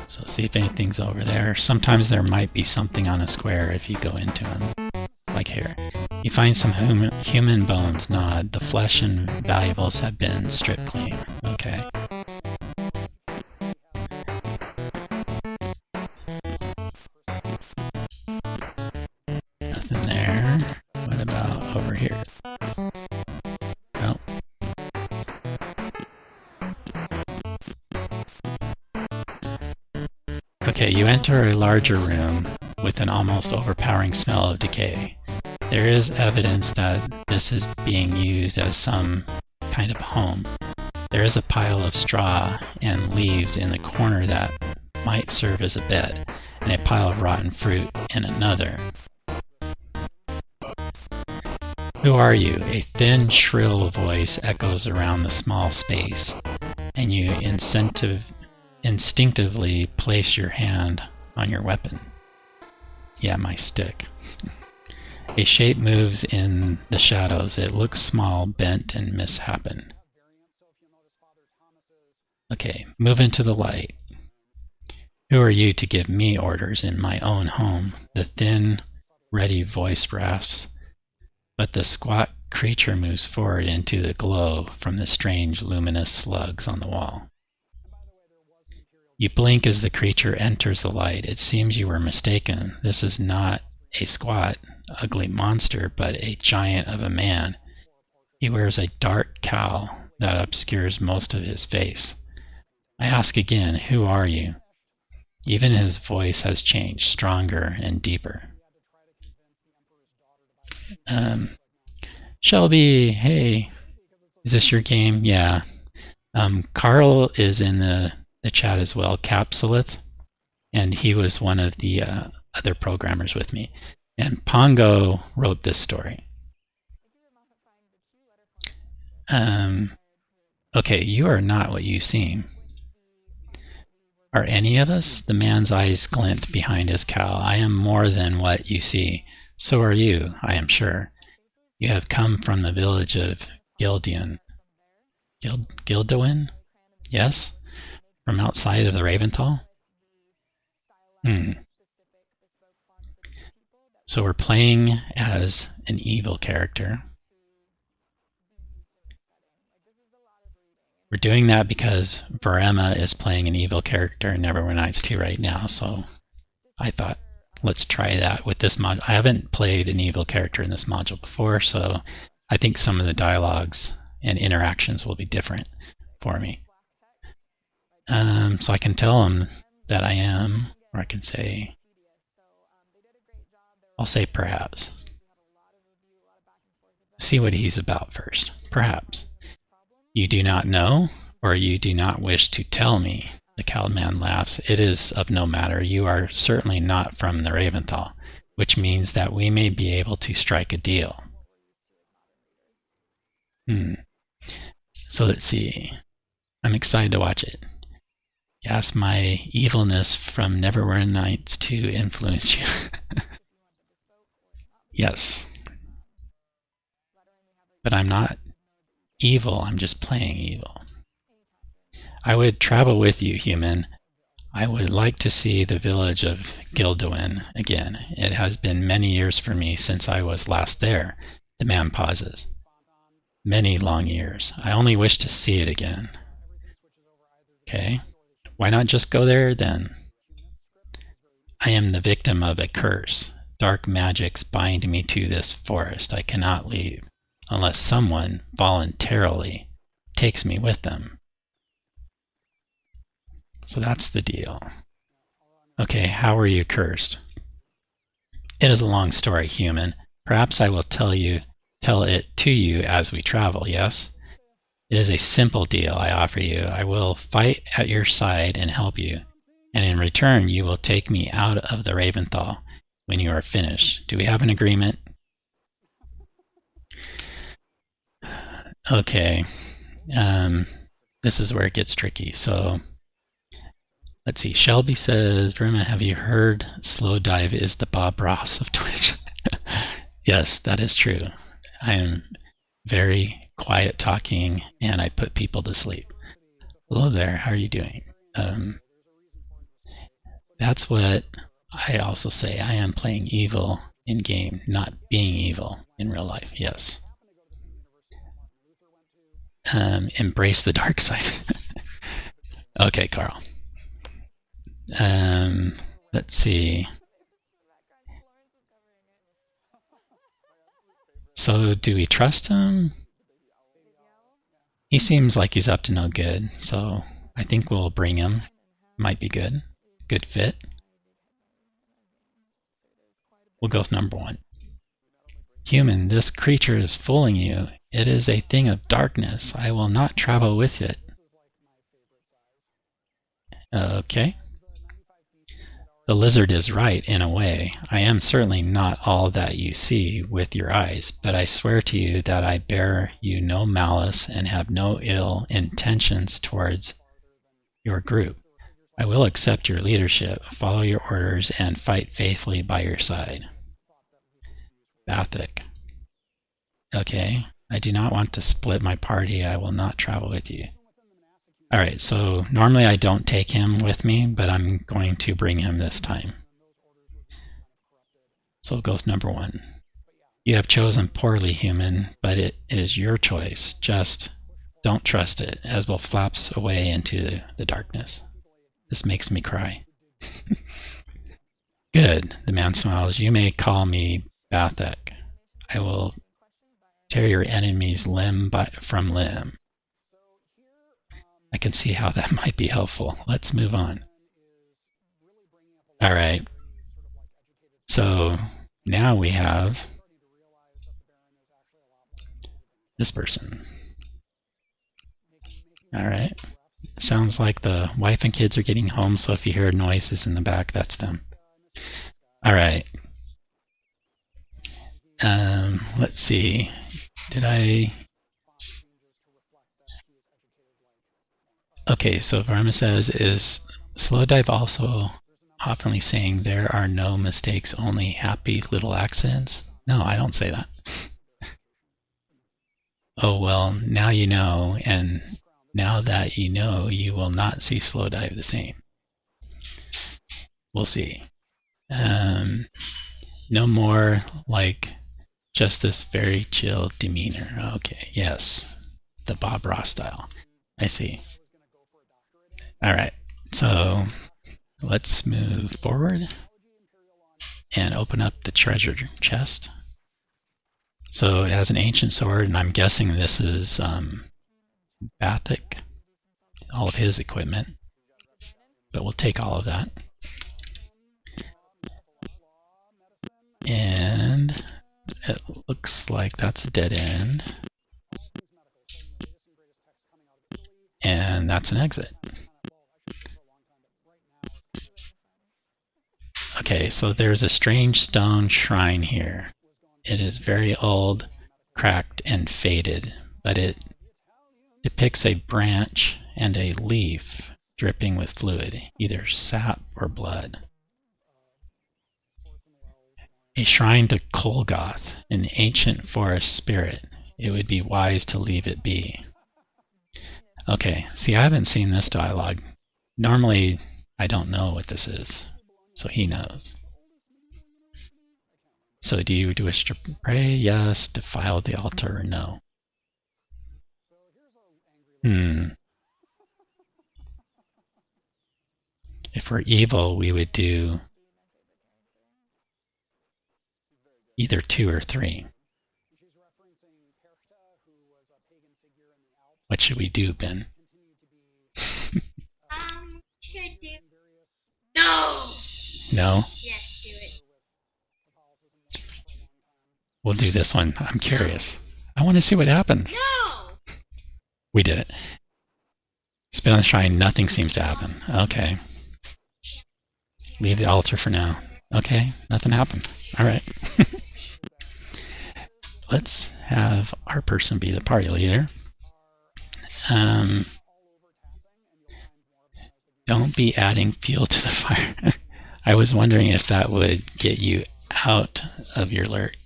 So see if anything's over there. Sometimes there might be something on a square if you go into them, like here. You find some human bones. Nod. The flesh and valuables have been stripped clean. Okay. Nothing there. What about over here? Oh. Okay, you enter a larger room with an almost overpowering smell of decay. There is evidence that this is being used as some kind of home. There is a pile of straw and leaves in the corner that might serve as a bed, and a pile of rotten fruit in another. Who are you? A thin, shrill voice echoes around the small space, and you instinctively place your hand on your weapon. Yeah, my stick. A shape moves in the shadows. It looks small, bent, and misshapen. Okay, move into the light. Who are you to give me orders in my own home? The thin, ready voice rasps, but the squat creature moves forward into the glow from the strange, luminous slugs on the wall. You blink as the creature enters the light. It seems you were mistaken. This is not a squat, ugly monster, but a giant of a man. He wears a dark cowl that obscures most of his face. I ask again, who are you? Even his voice has changed, stronger and deeper. Shelby, hey, is this your game? Yeah. Carl is in the chat as well, Capsulith, and he was one of the other programmers with me. And Pongo wrote this story. Okay, you are not what you seem. Are any of us? The man's eyes glint behind his cowl. I am more than what you see. So are you, I am sure. You have come from the village of Gildian. Gildoin? Yes? From outside of the Raventhal? So we're playing as an evil character. We're doing that because Verema is playing an evil character in Neverwinter Nights 2 right now, so I thought, let's try that with this mod. I haven't played an evil character in this module before, so I think some of the dialogues and interactions will be different for me. So I can tell him that I am, or I can say, I'll say perhaps. See what he's about first. Perhaps. You do not know, or you do not wish to tell me. The cowled man laughs. It is of no matter. You are certainly not from the Raventhal, which means that we may be able to strike a deal. So let's see. I'm excited to watch it. Ask my evilness from Neverwhere Nights to influence you. Yes. But I'm not evil, I'm just playing evil. I would travel with you, human. I would like to see the village of Gildoin again. It has been many years for me since I was last there. The man pauses. Many long years. I only wish to see it again. Okay. Why not just go there then? I am the victim of a curse. Dark magics bind me to this forest. I cannot leave unless someone voluntarily takes me with them. So that's the deal. Okay, how are you cursed? It is a long story, human. Perhaps I will tell it to you as we travel, yes? It is a simple deal I offer you. I will fight at your side and help you, and in return you will take me out of the Raventhal when you are finished. Do we have an agreement? Okay. This is where it gets tricky. So let's see. Shelby says, Verma, have you heard Slow Dive is the Bob Ross of Twitch? Yes, that is true. I am very quiet talking and I put people to sleep. Hello there, how are you doing? That's what I also say. I am playing evil in game, not being evil in real life. Yes. Embrace the dark side. Okay, Carl. Let's see. So do we trust him? He seems like he's up to no good, so I think we'll bring him. Might be good. Good fit. We'll go with number 1. Human, this creature is fooling you. It is a thing of darkness. I will not travel with it. Okay. The lizard is right, in a way. I am certainly not all that you see with your eyes, but I swear to you that I bear you no malice and have no ill intentions towards your group. I will accept your leadership, follow your orders, and fight faithfully by your side. Bathic. Okay. I do not want to split my party. I will not travel with you. Alright, so normally I don't take him with me, but I'm going to bring him this time. So we'll go with number 1. You have chosen poorly, human, but it is your choice. Just don't trust it, as will flaps away into the darkness. This makes me cry. Good, the man smiles. You may call me Bathek. I will tear your enemies limb from limb. I can see how that might be helpful. Let's move on. All right. So now we have this person. All right. Sounds like the wife and kids are getting home, so if you hear noises in the back, that's them. All right. Let's see. Did I... Okay, so Varma says, is Slow Dive also oftenly saying there are no mistakes, only happy little accidents? No, I don't say that. Oh, well, now you know, and now that you know, you will not see Slow Dive the same. We'll see. No more like just this very chill demeanor. Okay, yes. The Bob Ross style. I see. All right, so let's move forward and open up the treasure chest. So it has an ancient sword, and I'm guessing this is Bathic, all of his equipment, but we'll take all of that. And it looks like that's a dead end. And that's an exit. Okay, so there's a strange stone shrine here. It is very old, cracked, and faded, but it depicts a branch and a leaf dripping with fluid, either sap or blood. A shrine to Kolgoth, an ancient forest spirit. It would be wise to leave it be. Okay, see, I haven't seen this dialogue. Normally, I don't know what this is, so he knows. So do you wish to pray? Yes. Defile the altar? No. If we're evil, we would do either 2 or 3. What should we do, Ben? Should do. No! No? Yes, do it. We'll do this one. I'm curious. I want to see what happens. No! We did it. Spin on the shrine. Nothing seems to happen. Okay. Leave the altar for now. Okay. Nothing happened. All right. Let's have our person be the party leader. Don't be adding fuel to the fire. I was wondering if that would get you out of your lurk.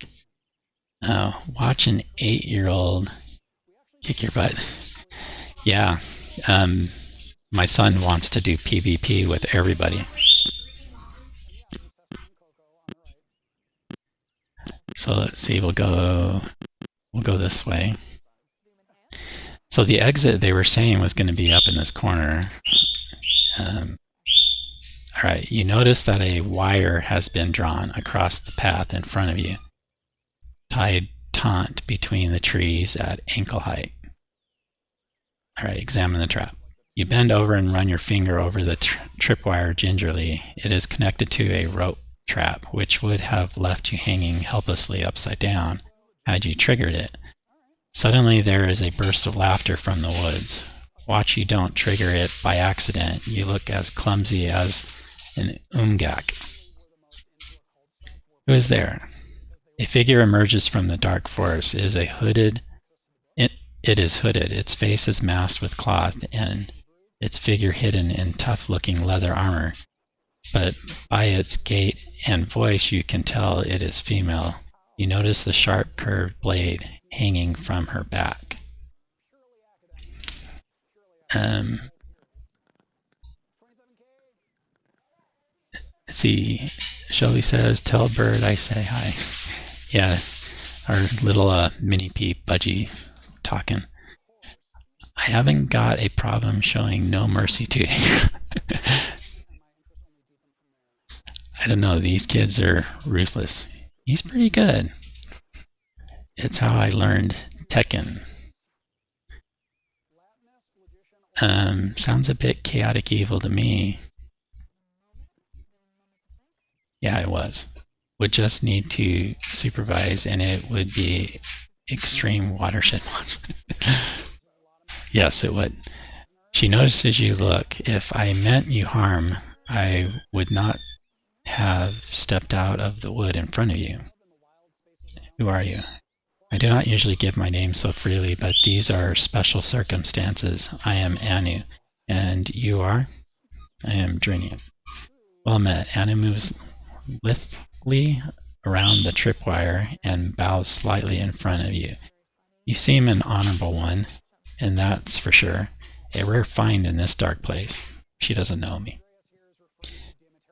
Watch an 8-year-old kick your butt. Yeah. My son wants to do PvP with everybody. So let's see, we'll go this way. So the exit they were saying was going to be up in this corner. All right, you notice that a wire has been drawn across the path in front of you, tied taut between the trees at ankle height. All right, examine the trap. You bend over and run your finger over the tripwire gingerly. It is connected to a rope trap, which would have left you hanging helplessly upside down had you triggered it. Suddenly there is a burst of laughter from the woods. Watch you don't trigger it by accident. You look as clumsy as an umgak. Who is there? A figure emerges from the dark forest. It is hooded. Its face is masked with cloth and its figure hidden in tough-looking leather armor. But by its gait and voice you can tell it is female. You notice the sharp curved blade hanging from her back. See, Shelby says, tell Bird I say hi. Yeah, our little mini P budgie talking. I haven't got a problem showing no mercy to you. I don't know, these kids are ruthless. He's pretty good. It's how I learned Tekken. Sounds a bit chaotic evil to me. Yeah, it was. Would just need to supervise and it would be extreme watershed watch. Yes, it would. She notices you look. If I meant you harm, I would not have stepped out of the wood in front of you. Who are you? I do not usually give my name so freely, but these are special circumstances. I am Anu. And you are? I am Drinian. Well met. Anu moves lithely around the tripwire and bows slightly in front of you. You seem an honorable one, and that's for sure. A rare find in this dark place. She doesn't know me.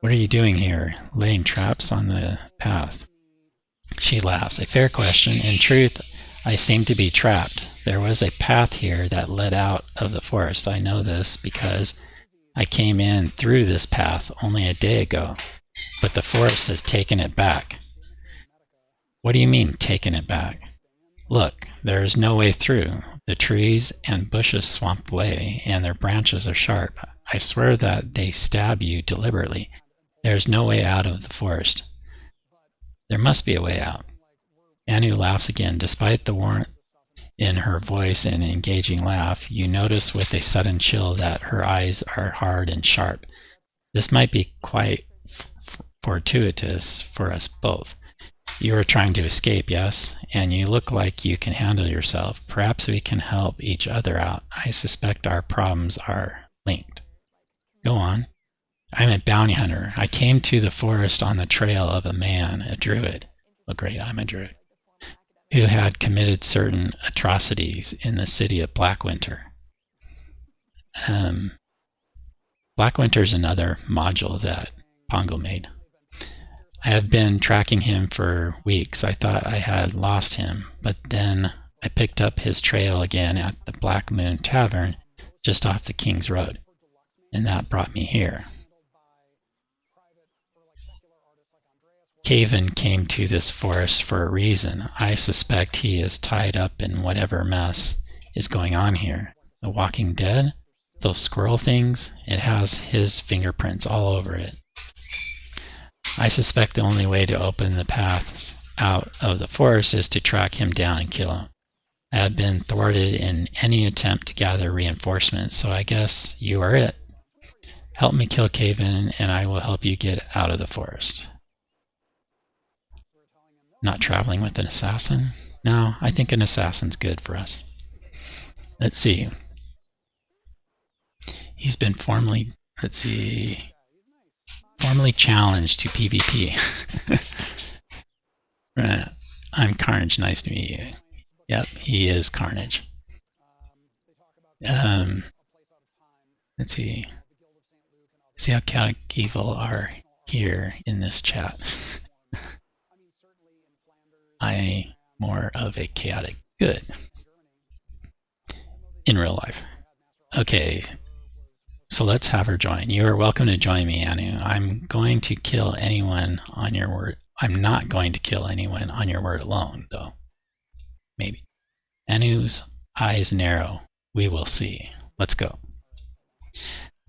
What are you doing here? Laying traps on the path. She laughs. A fair question. In truth, I seem to be trapped. There was a path here that led out of the forest. I know this because I came in through this path only a day ago, but the forest has taken it back. What do you mean, taken it back? Look, there is no way through. The trees and bushes swamp away, and their branches are sharp. I swear that they stab you deliberately. There is no way out of the forest. There must be a way out. Anu laughs again. Despite the warmth in her voice and engaging laugh, you notice with a sudden chill that her eyes are hard and sharp. This might be quite fortuitous for us both. You are trying to escape, yes, and you look like you can handle yourself. Perhaps we can help each other out. I suspect our problems are linked. Go on. I'm a bounty hunter. I came to the forest on the trail of a man, a druid. Oh, great, I'm a druid. Who had committed certain atrocities in the city of Blackwinter. Blackwinter is another module that Pongo made. I have been tracking him for weeks. I thought I had lost him, but then I picked up his trail again at the Black Moon Tavern just off the King's Road, and that brought me here. Caven came to this forest for a reason. I suspect he is tied up in whatever mess is going on here. The Walking Dead? Those squirrel things? It has his fingerprints all over it. I suspect the only way to open the paths out of the forest is to track him down and kill him. I have been thwarted in any attempt to gather reinforcements, so I guess you are it. Help me kill Caven, and I will help you get out of the forest. Not traveling with an assassin? No, I think an assassin's good for us. Let's see. He's been formally challenged to PvP. Right. I'm Carnage, nice to meet you. Yep, he is Carnage. Let's see. See how chaotic evil are here in this chat. I'm more of a chaotic good in real life. Okay, so let's have her join. You are welcome to join me, Anu. I'm going to kill anyone on your word. I'm not going to kill anyone on your word alone, though. Maybe. Anu's eyes narrow. We will see. Let's go.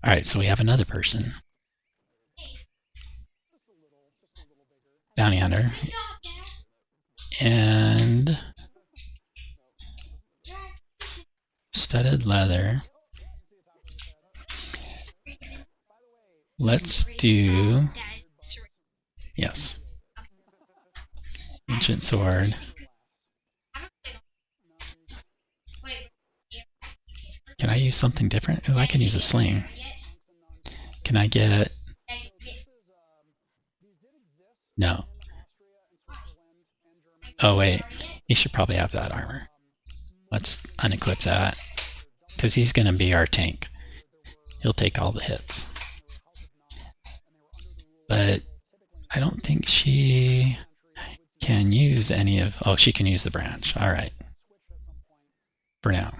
All right, so we have another person. Bounty hunter. And studded leather. Let's do, yes, ancient sword. Can I use something different? Oh, I can use a sling. Can I get, no. Oh wait, he should probably have that armor. Let's unequip that, because he's going to be our tank. He'll take all the hits. But I don't think she can use any of, oh, she can use the branch. All right. For now.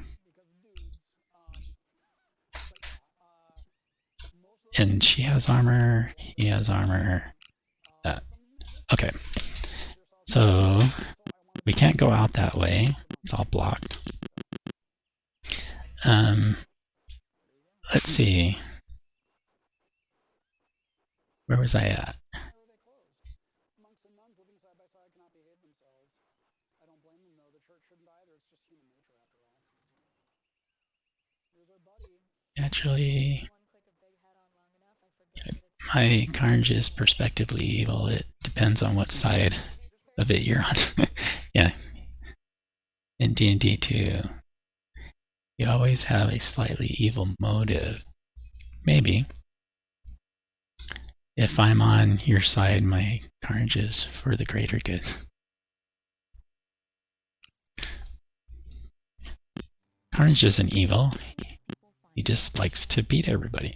And she has armor, he has armor. That. Okay. So we can't go out that way. It's all blocked. Let's see. Where was I at? Actually, my Carnage is perspectively evil. It depends on what side of it you're on. Yeah. In D&D 2, you always have a slightly evil motive. Maybe. If I'm on your side, my Carnage is for the greater good. Carnage isn't evil. He just likes to beat everybody.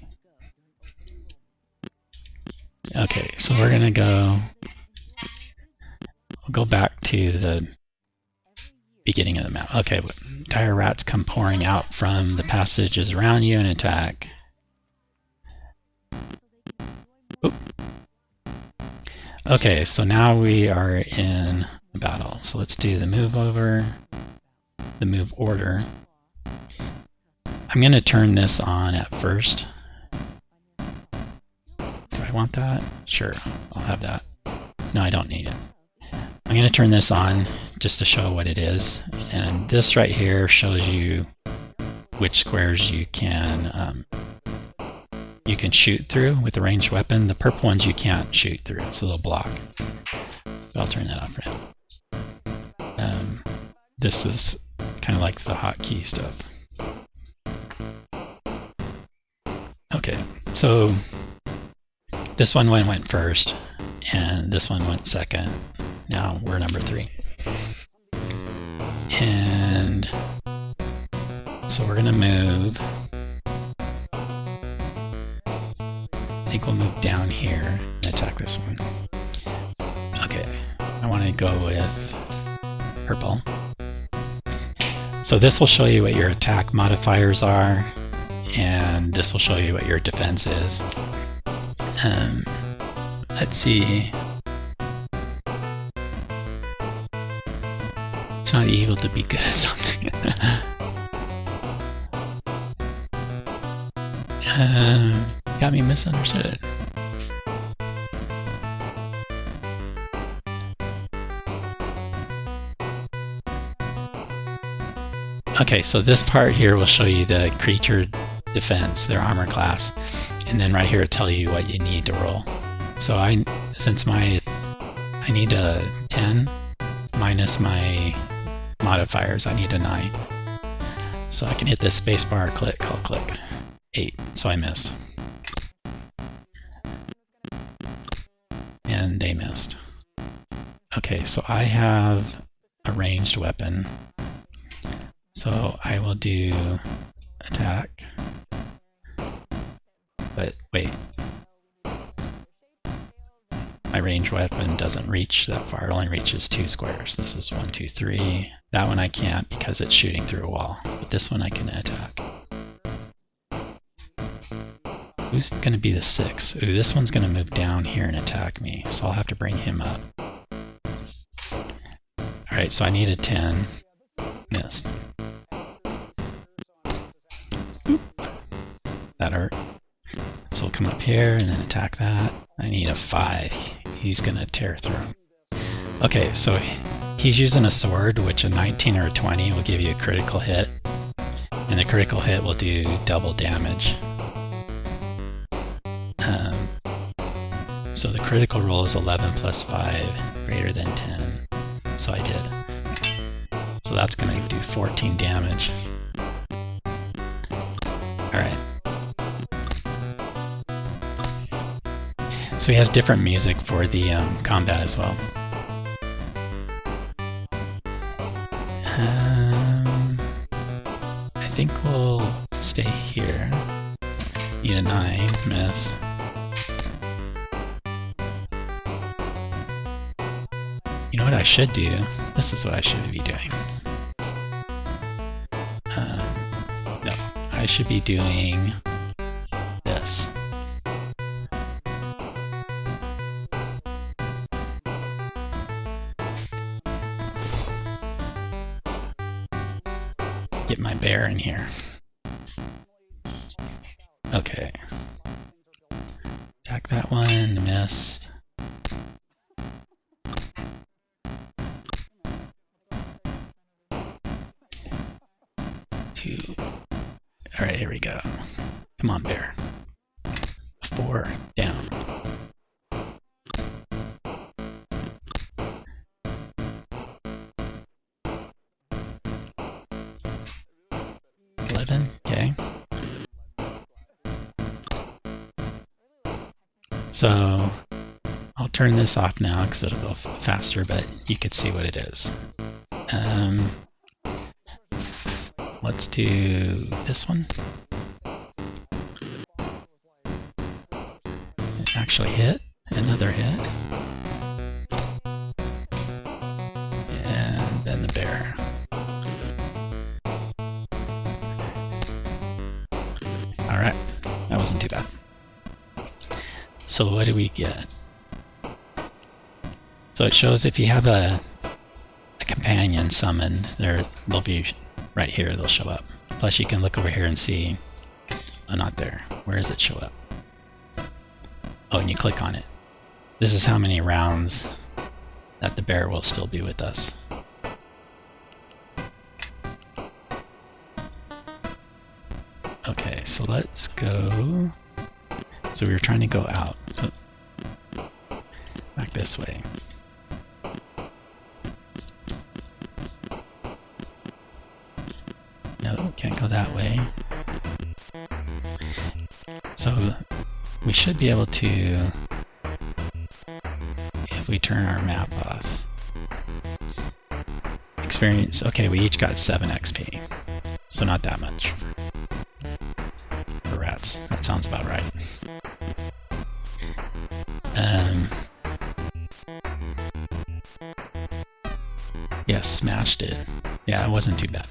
Okay, so we're gonna go. We'll go back to the beginning of the map. Okay, dire rats come pouring out from the passages around you and attack. Oop. Okay, so now we are in the battle. So let's do the move over, the move order. I'm going to turn this on at first. Do I want that? Sure, I'll have that. No, I don't need it. I'm going to turn this on just to show what it is. And this right here shows you which squares you can shoot through with the ranged weapon. The purple ones you can't shoot through, so they'll block. But I'll turn that off for now. This is kind of like the hotkey stuff. Okay, So this one went first, and this one went second. Now we're number 3. And so we're gonna move. I think we'll move down here and attack this one. Okay, I want to go with purple. So this will show you what your attack modifiers are, and this will show you what your defense is. Let's see. It's not evil to be good at something. Got me misunderstood. Okay, so this part here will show you the creature defense, their armor class, and then right here it'll tell you what you need to roll. So I need a 10 minus my modifiers, I need a 9. So I can hit this spacebar, click, I'll click. 8, so I missed. And they missed. Okay, so I have a ranged weapon. So I will do attack. But wait. My ranged weapon doesn't reach that far, it only reaches 2 squares. This is 1, 2, 3. That one I can't because it's shooting through a wall. But this one I can attack. Who's going to be the 6? Ooh, this one's going to move down here and attack me, so I'll have to bring him up. Alright, so I need a 10. Missed. Oop. That hurt. So we'll come up here and then attack that. I need a 5. He's going to tear through. Okay, so he's using a sword, which a 19 or a 20 will give you a critical hit. And the critical hit will do double damage. So the critical roll is 11 plus 5, greater than 10. So I did. So that's going to do 14 damage. Alright. So he has different music for the combat as well. I think we'll stay here. Need a 9, miss. You know what I should do? This is what I should be doing. No, I should be doing this. Get my bear in here. Okay. Attack that one, missed. Alright, here we go. Come on, bear. 4 down. Okay. So I'll turn this off now because it'll go faster, but you could see what it is. Let's do this one. It actually hit. Another hit. And then the bear. Alright, that wasn't too bad. So what do we get? So it shows if you have a companion summoned, they'll be right here, they'll show up. Plus you can look over here and see, oh, not there. Where does it show up? Oh, and you click on it. This is how many rounds that the bear will still be with us. Okay, so let's go. So we were trying to go out. Oh. Back this way. No, can't go that way. So we should be able to, if we turn our map off, experience. Okay, we each got 7 XP, so not that much for rats. That sounds about right. Yes, smashed it. Yeah, it wasn't too bad.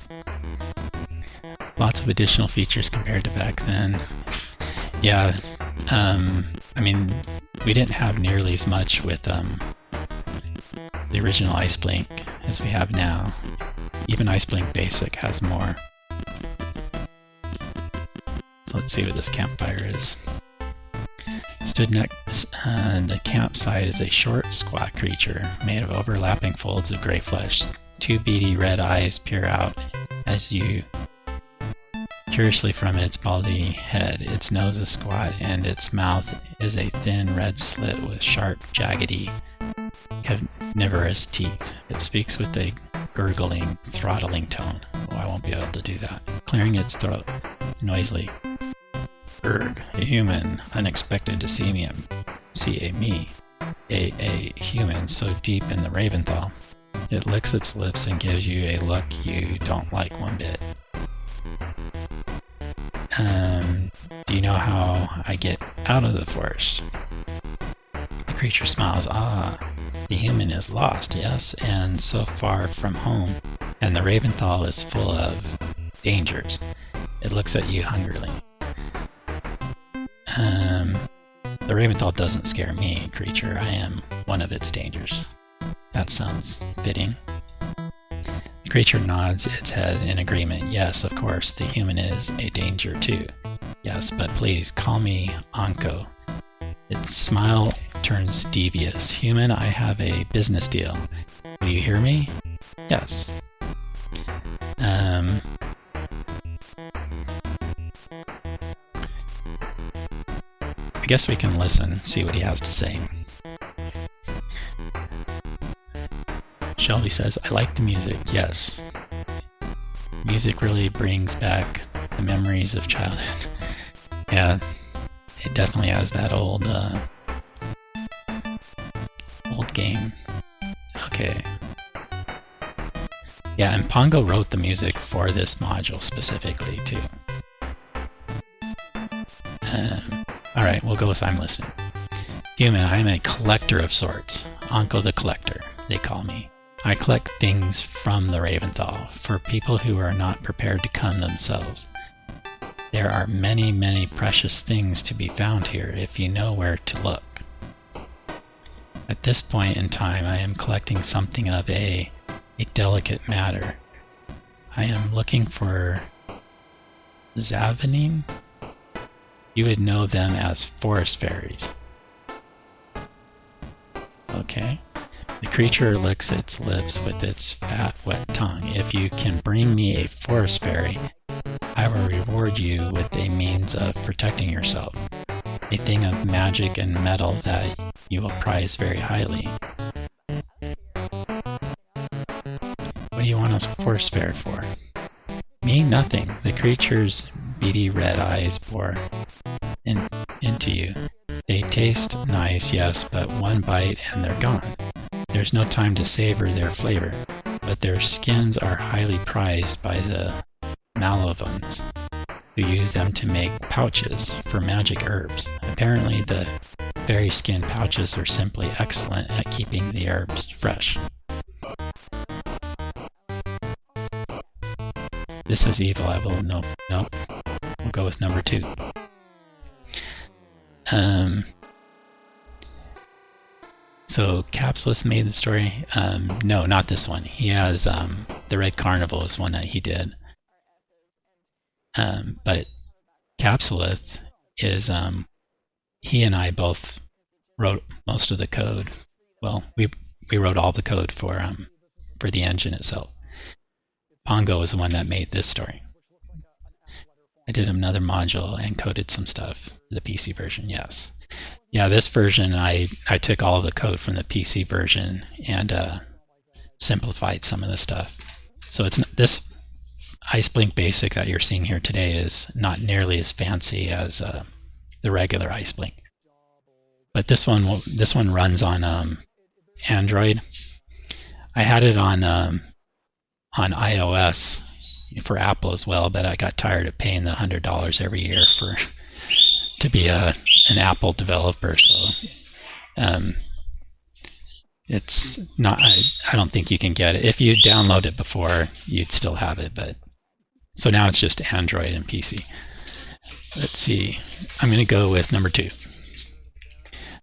Lots of additional features compared to back then. Yeah, I mean, we didn't have nearly as much with the original IceBlink as we have now. Even IceBlink Basic has more. So let's see what this campfire is. Stood next, the campsite is a short, squat creature made of overlapping folds of gray flesh. 2 beady red eyes peer out as you curiously from its baldy head. Its nose is squat, and its mouth is a thin red slit with sharp, jaggedy, carnivorous teeth. It speaks with a gurgling, throttling tone. Oh, I won't be able to do that. Clearing its throat noisily. Erg, a human, unexpected to see me, a human so deep in the Raventhal. It licks its lips and gives you a look you don't like one bit. Do you know how I get out of the forest? The creature smiles. Ah, the human is lost, yes, and so far from home, and the Raventhal is full of dangers. It looks at you hungrily. The Raventhal doesn't scare me, creature. I am one of its dangers. That sounds fitting. The creature nods its head in agreement. Yes, of course, the human is a danger too. Yes, but please call me Pongo. Its smile turns devious. Human, I have a business deal. Will you hear me? Yes. I guess we can listen, see what he has to say. Shelby says, I like the music. Yes. Music really brings back the memories of childhood. Yeah, it definitely has that old game. Okay. Yeah, and Pongo wrote the music for this module specifically, too. Alright, we'll go with I'm listening. Human, I am a collector of sorts. Pongo the Collector, they call me. I collect things from the Raventhal for people who are not prepared to come themselves. There are many, many precious things to be found here if you know where to look. At this point in time, I am collecting something of a delicate matter. I am looking for Zavanim. You would know them as forest fairies. Okay. The creature licks its lips with its fat, wet tongue. If you can bring me a forest fairy, I will reward you with a means of protecting yourself. A thing of magic and metal that you will prize very highly. What do you want a forest fairy for? Me? Nothing. The creature's beady red eyes bore into you. They taste nice, yes, but one bite and they're gone. There's no time to savor their flavor, but their skins are highly prized by the Malavans, who use them to make pouches for magic herbs. Apparently, the fairy skin pouches are simply excellent at keeping the herbs fresh. This is evil. I will nope. We'll go with number 2. So Capsulus made the story. No, not this one. He has the Red Carnival is one that he did. But Capsulus is he and I both wrote most of the code. Well, we wrote all the code for the engine itself. Pongo was the one that made this story. I did another module and coded some stuff for the PC version, yes. Yeah, this version, I took all of the code from the PC version and simplified some of the stuff. So it's not, this IceBlink Basic that you're seeing here today is not nearly as fancy as the regular IceBlink. But this one runs on Android. I had it on iOS for Apple as well, but I got tired of paying the $100 every year for to be an Apple developer. So it's not. I don't think you can get it. If you download it before, you'd still have it. But so now it's just Android and PC. Let's see. I'm going to go with number 2.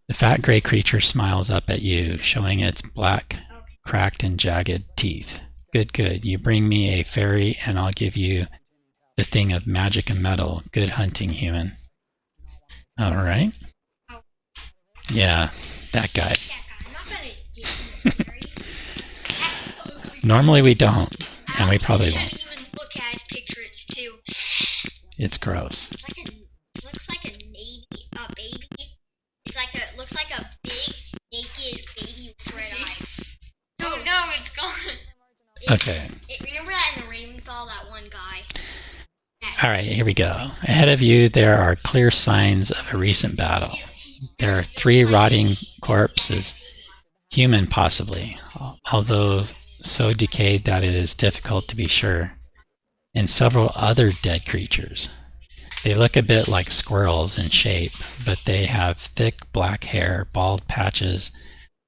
The fat gray creature smiles up at you, showing its black, cracked, and jagged teeth. Good, good. You bring me a fairy, and I'll give you the thing of magic and metal. Good hunting, human. All right. Yeah, that guy. I'm not gonna give him a fairy. Normally we don't, and we probably You won't. shouldn't even look at his picture. It's too. It's gross. It looks like a baby. Looks like a big naked baby with red eyes. No, it's gone. Okay. Remember that in the Raventhal, that one guy? All right, here we go. Ahead of you, there are clear signs of a recent battle. There are 3 rotting corpses, human possibly, although so decayed that it is difficult to be sure, and several other dead creatures. They look a bit like squirrels in shape, but they have thick black hair, bald patches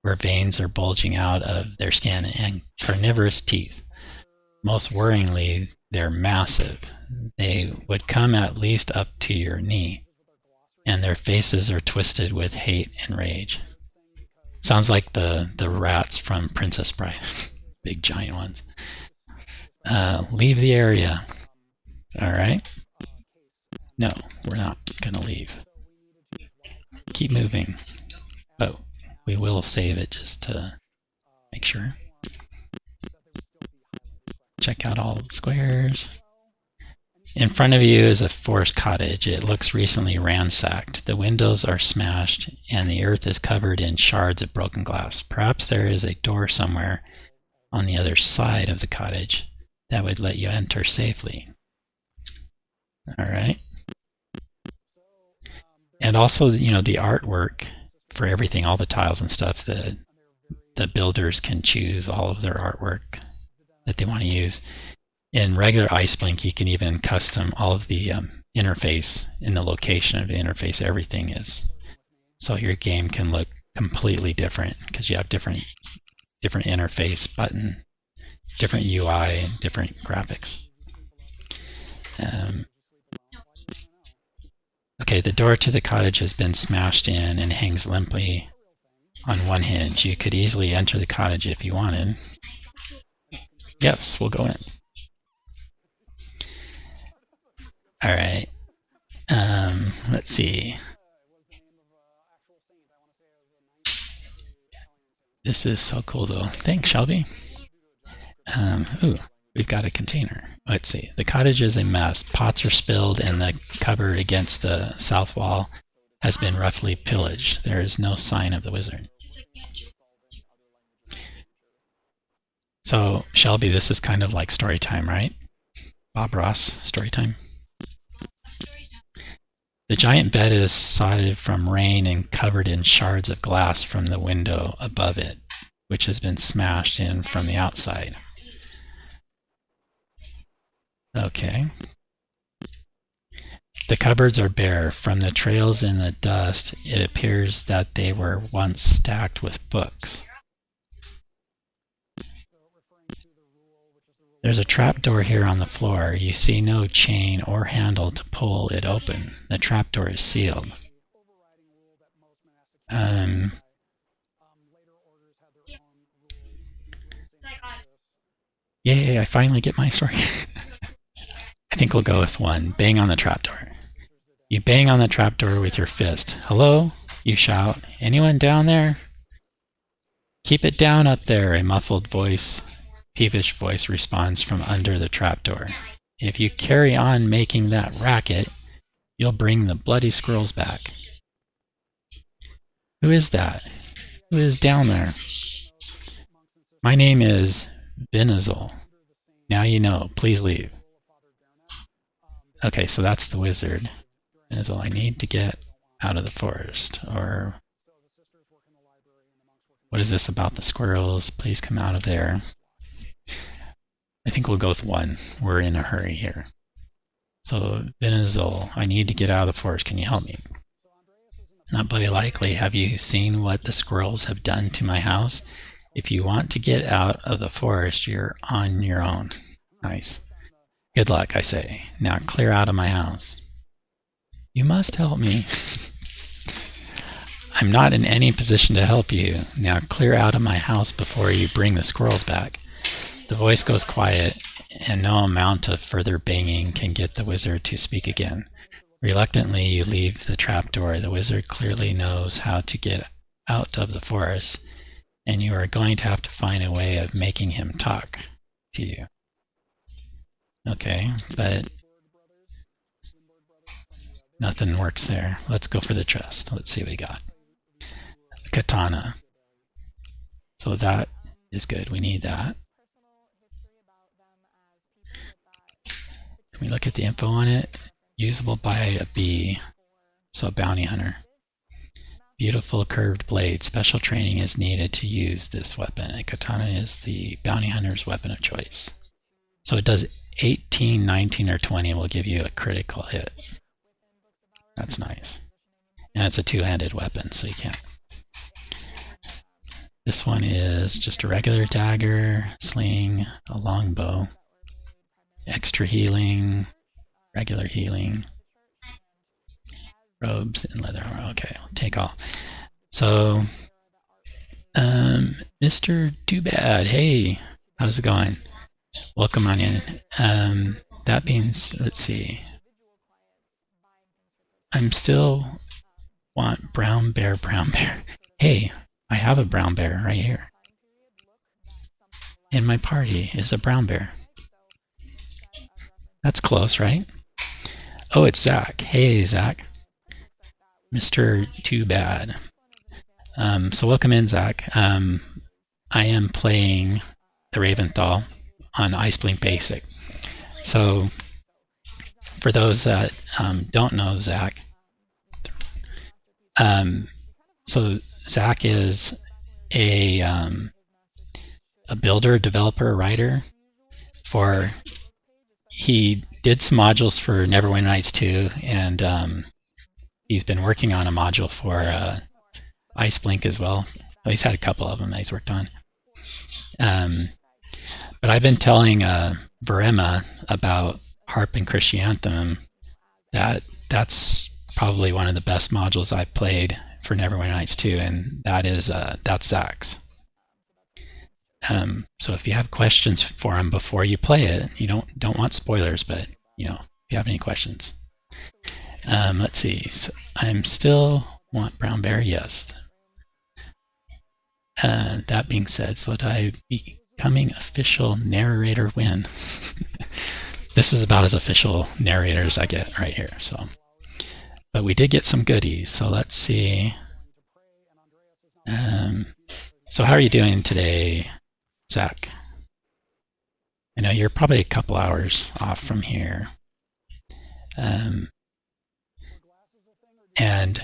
where veins are bulging out of their skin, and carnivorous teeth. Most worryingly, they're massive. They would come at least up to your knee, and their faces are twisted with hate and rage. Sounds like the rats from Princess Bride. Big giant ones. Leave the area. All right. No, we're not going to leave. Keep moving. Oh, we will save it just to make sure. Check out all the squares. In front of you is a forest cottage. It looks recently ransacked. The windows are smashed, and the earth is covered in shards of broken glass. Perhaps there is a door somewhere on the other side of the cottage that would let you enter safely. All right. And also, the artwork for everything, all the tiles and stuff, the builders can choose all of their artwork that they want to use. In regular IceBlink, you can even custom all of the interface and the location of the interface. Everything is so your game can look completely different because you have different interface button, different UI, and different graphics. Okay, the door to the cottage has been smashed in and hangs limply on one hinge. You could easily enter the cottage if you wanted. Yes, we'll go in. All right. Let's see. This is so cool, though. Thanks, Shelby. Ooh, we've got a container. Let's see. The cottage is a mess. Pots are spilled, and the cupboard against the south wall has been roughly pillaged. There is no sign of the wizard. So, Shelby, this is kind of like story time, right? Bob Ross, story time. The giant bed is sodded from rain and covered in shards of glass from the window above it, which has been smashed in from the outside. Okay. The cupboards are bare. From the trails in the dust, it appears that they were once stacked with books. There's a trapdoor here on the floor. You see no chain or handle to pull it open. The trapdoor is sealed. Yay, I finally get my story. I think we'll go with 1. Bang on the trapdoor. You bang on the trapdoor with your fist. Hello? You shout. Anyone down there? Keep it down up there, a muffled voice. Peevish voice responds from under the trapdoor. If you carry on making that racket, you'll bring the bloody squirrels back. Who is that? Who is down there? My name is Benazil. Now you know. Please leave. Okay, so that's the wizard. Benazil, I need to get out of the forest. Or What is this about the squirrels? Please come out of there. I think we'll go with 1. We're in a hurry here. So, Benazol, I need to get out of the forest. Can you help me? Not very likely. Have you seen what the squirrels have done to my house? If you want to get out of the forest, you're on your own. Nice. Good luck, I say. Now clear out of my house. You must help me. I'm not in any position to help you. Now clear out of my house before you bring the squirrels back. The voice goes quiet, and no amount of further banging can get the wizard to speak again. Reluctantly, you leave the trapdoor. The wizard clearly knows how to get out of the forest, and you are going to have to find a way of making him talk to you. Okay, but nothing works there. Let's go for the chest. Let's see what we got. A katana. So that is good. We need that. Can we look at the info on it? Usable by a bee. So a bounty hunter. Beautiful curved blade. Special training is needed to use this weapon. A katana is the bounty hunter's weapon of choice. So it does 18, 19, or 20 will give you a critical hit. That's nice. And it's a two-handed weapon, so you can't. This one is just a regular dagger, sling, a longbow, extra healing, regular healing, robes, and leather armor. Okay, I'll take all. So, Mr. Too Bad, hey, how's it going? Welcome on in. That means, let's see. I'm still want brown bear. Hey, I have a brown bear right here. In my party is a brown bear. That's close, right? Oh, it's Zach. Hey, Zach. Mr. Too Bad. So welcome in, Zach. I am playing the Raventhal on IceBlink Basic. So for those that don't know Zach, so Zach is a builder, developer, writer. He did some modules for Neverwinter Nights 2, and he's been working on a module for IceBlink as well. He's had a couple of them that he's worked on. But I've been telling Verema about Harp and Christianthem that's probably one of the best modules I've played for Neverwinter Nights 2, and that's Zach's. So if you have questions for him before you play it, you don't want spoilers, but if you have any questions. Let's see. So I'm still want brown bear, yes. That being said, so that I becoming official narrator when? This is about as official narrator as I get right here. So, but we did get some goodies. So let's see. So how are you doing today, Zach? I know you're probably a couple hours off from here. And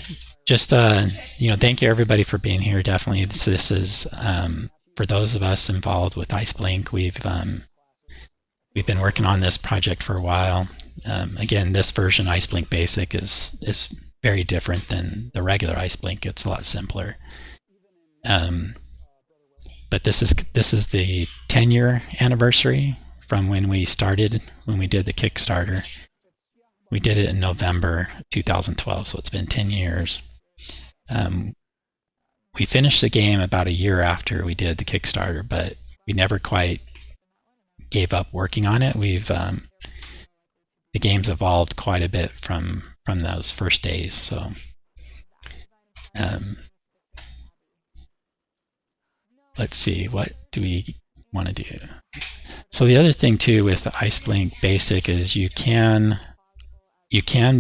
just, thank you everybody for being here. Definitely, this is for those of us involved with IceBlink. We've been working on this project for a while. Again, this version, IceBlink Basic, is very different than the regular IceBlink. It's a lot simpler. But this is the 10-year anniversary from when we started, when we did the Kickstarter. We did it in November 2012, so it's been 10 years. We finished the game about a year after we did the Kickstarter, but we never quite gave up working on it. The game's evolved quite a bit from those first days. So, let's see, what do we want to do? So the other thing too with IceBlink Basic is you can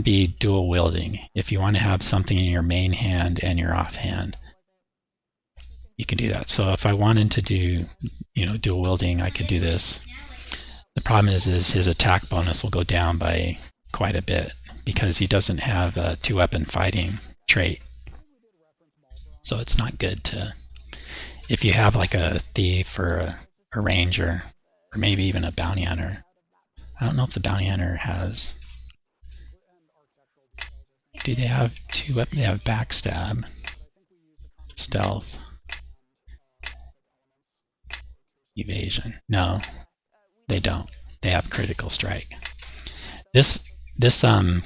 be dual wielding. If you want to have something in your main hand and your offhand, you can do that. So if I wanted to do, dual wielding, I could do this. The problem is his attack bonus will go down by quite a bit because he doesn't have a two-weapon fighting trait. So it's not good to. if you have like a thief or a ranger, or maybe even a bounty hunter. I don't know if the bounty hunter has. Do they have two weapons? They have backstab, stealth, evasion. No, they don't. They have critical strike. This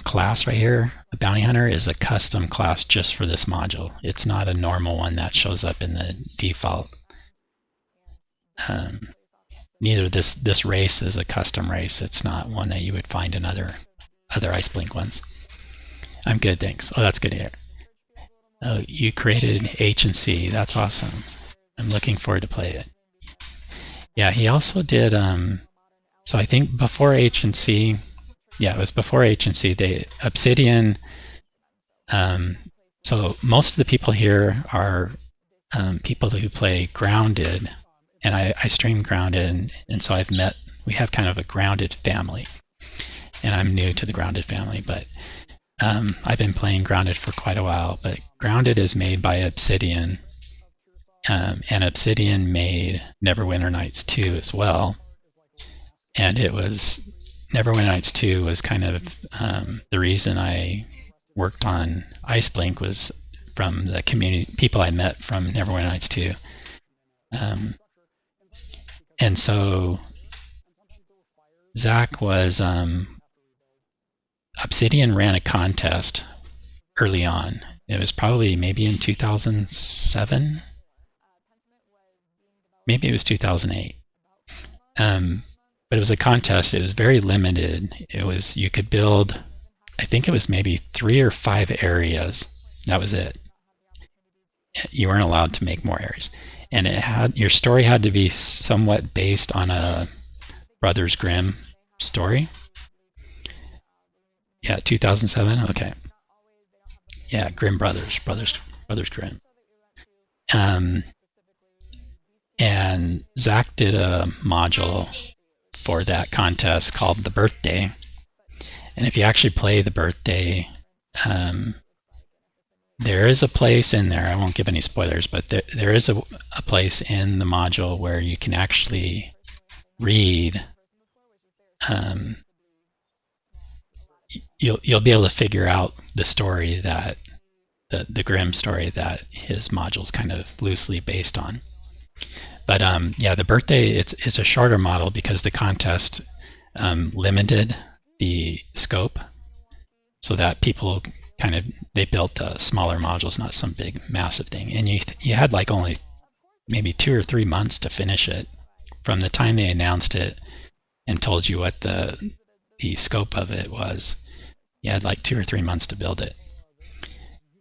class right here, a bounty hunter, is a custom class just for this module. It's not a normal one that shows up in the default. Neither this race is a custom race. It's not one that you would find in other IceBlink ones. I'm good, thanks. Oh, that's good to hear. Oh, you created H and C. That's awesome. I'm looking forward to play it. Yeah, he also did. So I think before H and C. Yeah, it was before H and C. They Obsidian. So most of the people here are people who play Grounded, and I stream Grounded, and so we have kind of a Grounded family, and I'm new to the Grounded family, but I've been playing Grounded for quite a while. But Grounded is made by Obsidian, and Obsidian made Neverwinter Nights 2 as well, and it was Neverwinter Nights 2 was kind of the reason I worked on IceBlink, was from the community people I met from Neverwinter Nights 2. And so Zach was Obsidian ran a contest early on. It was probably maybe in 2007. Maybe it was 2008. But it was a contest. It was very limited. You could build, I think it was maybe 3 or 5 areas. That was it. You weren't allowed to make more areas. And your story had to be somewhat based on a Brothers Grimm story. Yeah, 2007. Okay. Yeah, Grimm Brothers Grimm. And Zach did a module for that contest called The Birthday. And if you actually play The Birthday, there is a place in there, I won't give any spoilers, but there is a place in the module where you can actually read, you'll be able to figure out the story that, the Grimm story that his module's kind of loosely based on. But yeah, The Birthday, it's a shorter model because the contest limited the scope so that people they built smaller modules, not some big massive thing. And you had like only maybe 2 or 3 months to finish it from the time they announced it and told you what the scope of it was. You had like 2 or 3 months to build it.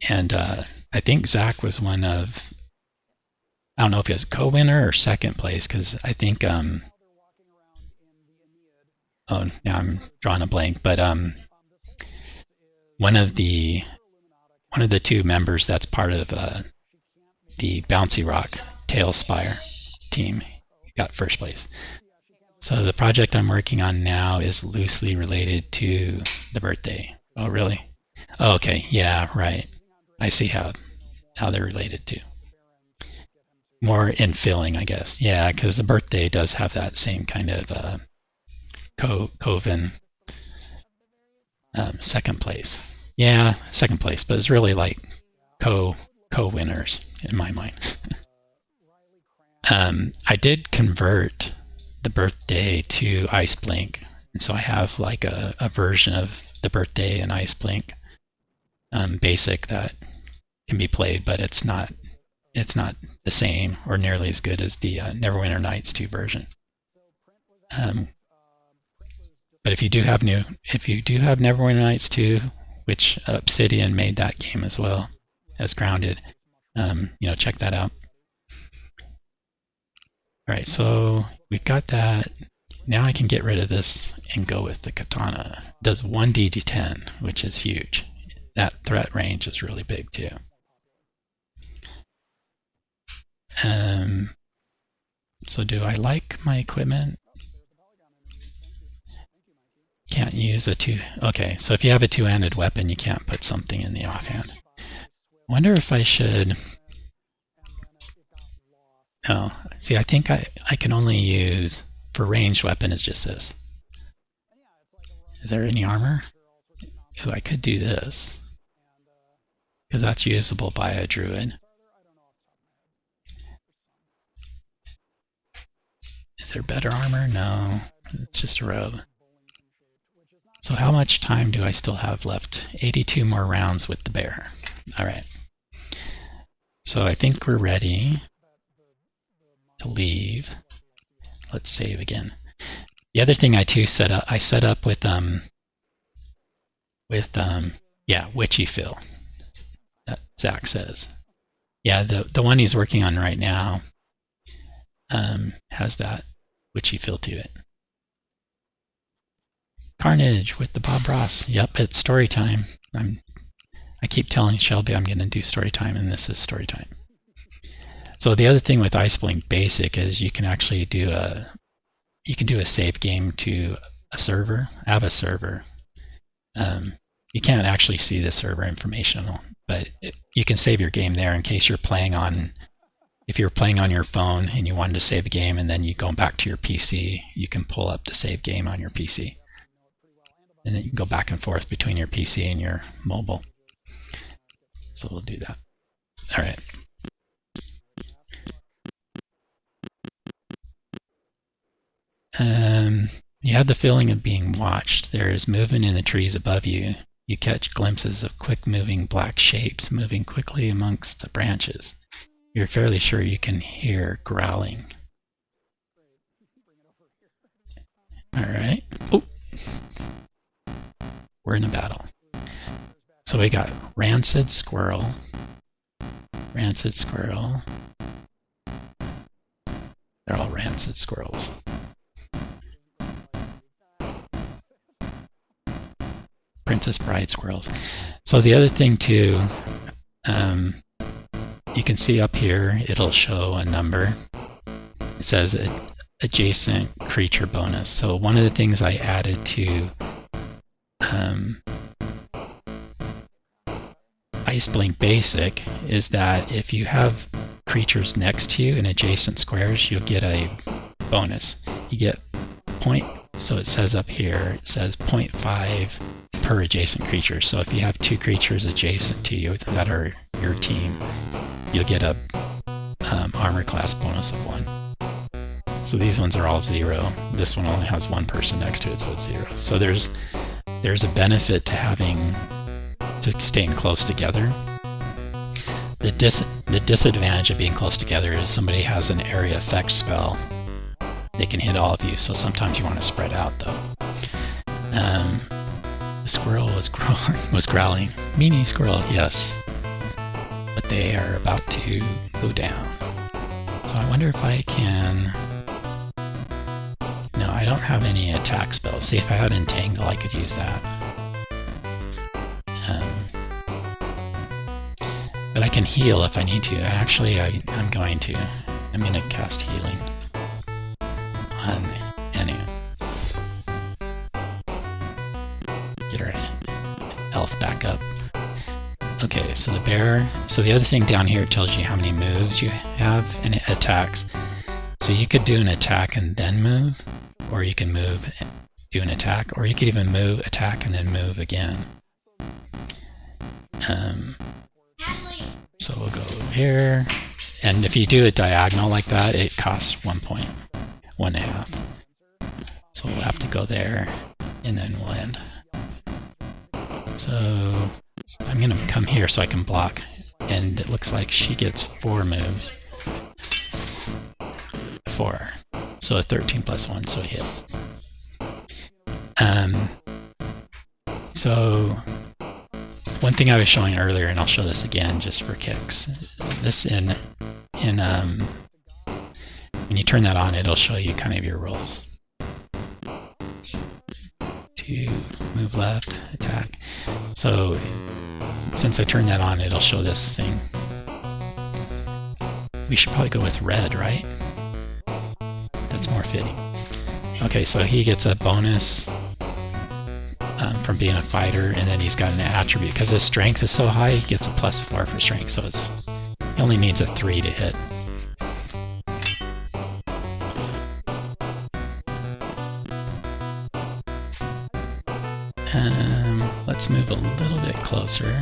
And I think Zach was one of, I don't know if he was co-winner or second place, because I think oh, now I'm drawing a blank, but one of the 2 members that's part of the Bouncy Rock Tailspire team got first place. So the project I'm working on now is loosely related to The Birthday. Oh, really? Oh, okay. Yeah, right. I see how they're related to. More infilling, I guess. Yeah, because The Birthday does have that same kind of Coven second place. Yeah, second place, but it's really like co-winners in my mind. I did convert The Birthday to IceBlink, and so I have like a version of The Birthday in IceBlink basic that can be played, but it's not the same or nearly as good as the Neverwinter Nights 2 version. But if you do have Neverwinter Nights 2, which Obsidian made that game as well as Grounded, check that out. All right, so we've got that. Now I can get rid of this and go with the katana. It does 1d10, which is huge. That threat range is really big too. So do I like my equipment? Can't use a two. Okay, so if you have a two-handed weapon, you can't put something in the offhand. Wonder if I should. Oh, see, I think I can only use, for ranged weapon, is just this. Is there any armor? Ooh, I could do this. Because that's usable by a druid. Is there better armor? No, it's just a robe. So how much time do I still have left? 82 more rounds with the bear. All right. So I think we're ready to leave. Let's save again. The other thing I set up with witchy fill. That Zach says. Yeah, the one he's working on right now has that witchy feel to it. Carnage with the Bob Ross. Yep, it's story time. I keep telling Shelby I'm going to do story time, and this is story time. So the other thing with IceBlink Basic is you can actually do a save game to a server. I have a server. You can't actually see the server information, but you can save your game there in case you're playing on. If you're playing on your phone and you wanted to save a game and then you go back to your PC, you can pull up the save game on your PC. And then you can go back and forth between your PC and your mobile. So we'll do that. All right. You have the feeling of being watched. There is movement in the trees above you. You catch glimpses of quick-moving black shapes moving quickly amongst the branches. You're fairly sure you can hear growling. All right. Oh. We're in a battle. So we got Rancid Squirrel. Rancid Squirrel. They're all rancid squirrels. Princess Bride squirrels. So the other thing too, you can see up here, it'll show a number. It says adjacent creature bonus. So one of the things I added to IceBlink Basic is that if you have creatures next to you in adjacent squares, you'll get a bonus. You get so it says up here, it says 0.5 per adjacent creature. So if you have 2 creatures adjacent to you that are your team, you'll get a armor class bonus of 1. So these ones are all 0. This one only has 1 person next to it, so it's 0. So there's a benefit to staying close together. The disadvantage of being close together is somebody has an area effect spell. They can hit all of you, so sometimes you want to spread out though. The squirrel was growling. Meanie squirrel, yes. But they are about to go down. So I wonder if I can... No, I don't have any attack spells. See, if I had Entangle, I could use that. But I can heal if I need to. Actually, I'm going to cast healing on Anu. Get her health back up. Okay, so the bear. So the other thing down here tells you how many moves you have, and it attacks. So you could do an attack and then move, or you can move, do an attack, or you could even move, attack, and then move again. So we'll go here, and if you do it diagonal like that, it costs 1.5. So we'll have to go there, and then we'll end. So I'm going to come here so I can block, and it looks like she gets 4 moves. 4. So a 13 plus 1, so a hit. So one thing I was showing earlier, and I'll show this again just for kicks. This when you turn that on, it'll show you kind of your rolls. To move left, attack. So since I turned that on, it'll show this thing. We should probably go with red, right? That's more fitting. Okay, so he gets a bonus from being a fighter, and then he's got an attribute. Because his strength is so high, he gets a +4 for strength, so he only needs a 3 to hit. Let's move a little bit closer.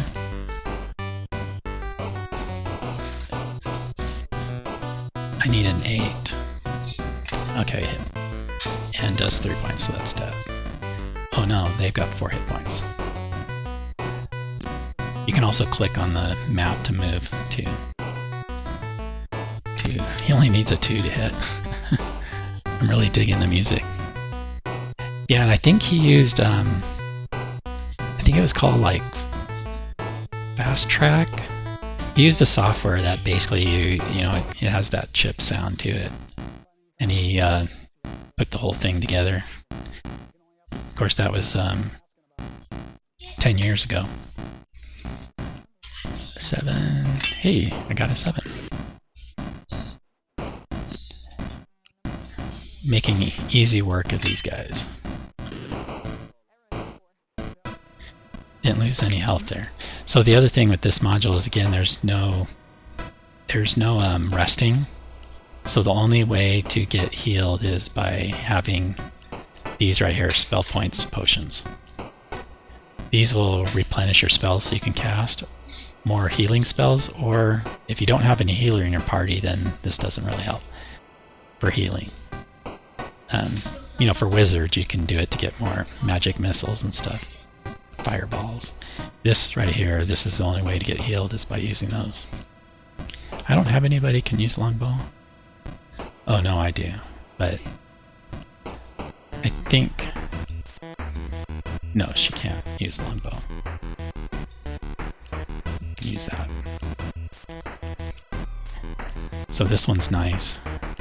I need an 8. Okay, and does 3 points, so that's dead. Oh no, they've got 4 hit points. You can also click on the map to move too. 2. He only needs a 2 to hit. I'm really digging the music. Yeah, and I think he used, I think it was called like Fast Track. He used a software that basically, you know, it has that chip sound to it. And he put the whole thing together. Of course, that was 10 years ago. 7. Hey, I got a 7. Making easy work of these guys. Didn't lose any health there. So the other thing with this module is, again, there's no resting. So the only way to get healed is by having these right here, spell points, potions. These will replenish your spells so you can cast more healing spells, or if you don't have any healer in your party, then this doesn't really help for healing. You know, for wizards, you can do it to get more magic missiles and stuff. Fireballs. This right here, this is the only way to get healed, is by using those. I don't have anybody who can use longbow. Oh no, I do, but I think, no, she can't use longbow. Use that. So this one's nice.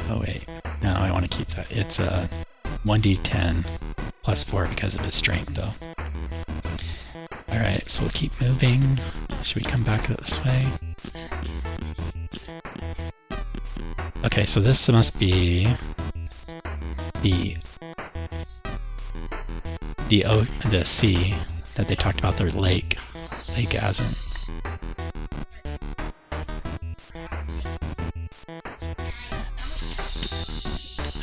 Oh wait, no, I want to keep that. It's a 1d10 plus 4 because of his strength, though. Alright, so we'll keep moving. Should we come back this way? Okay, so this must be the sea that they talked about, the Lake Azan.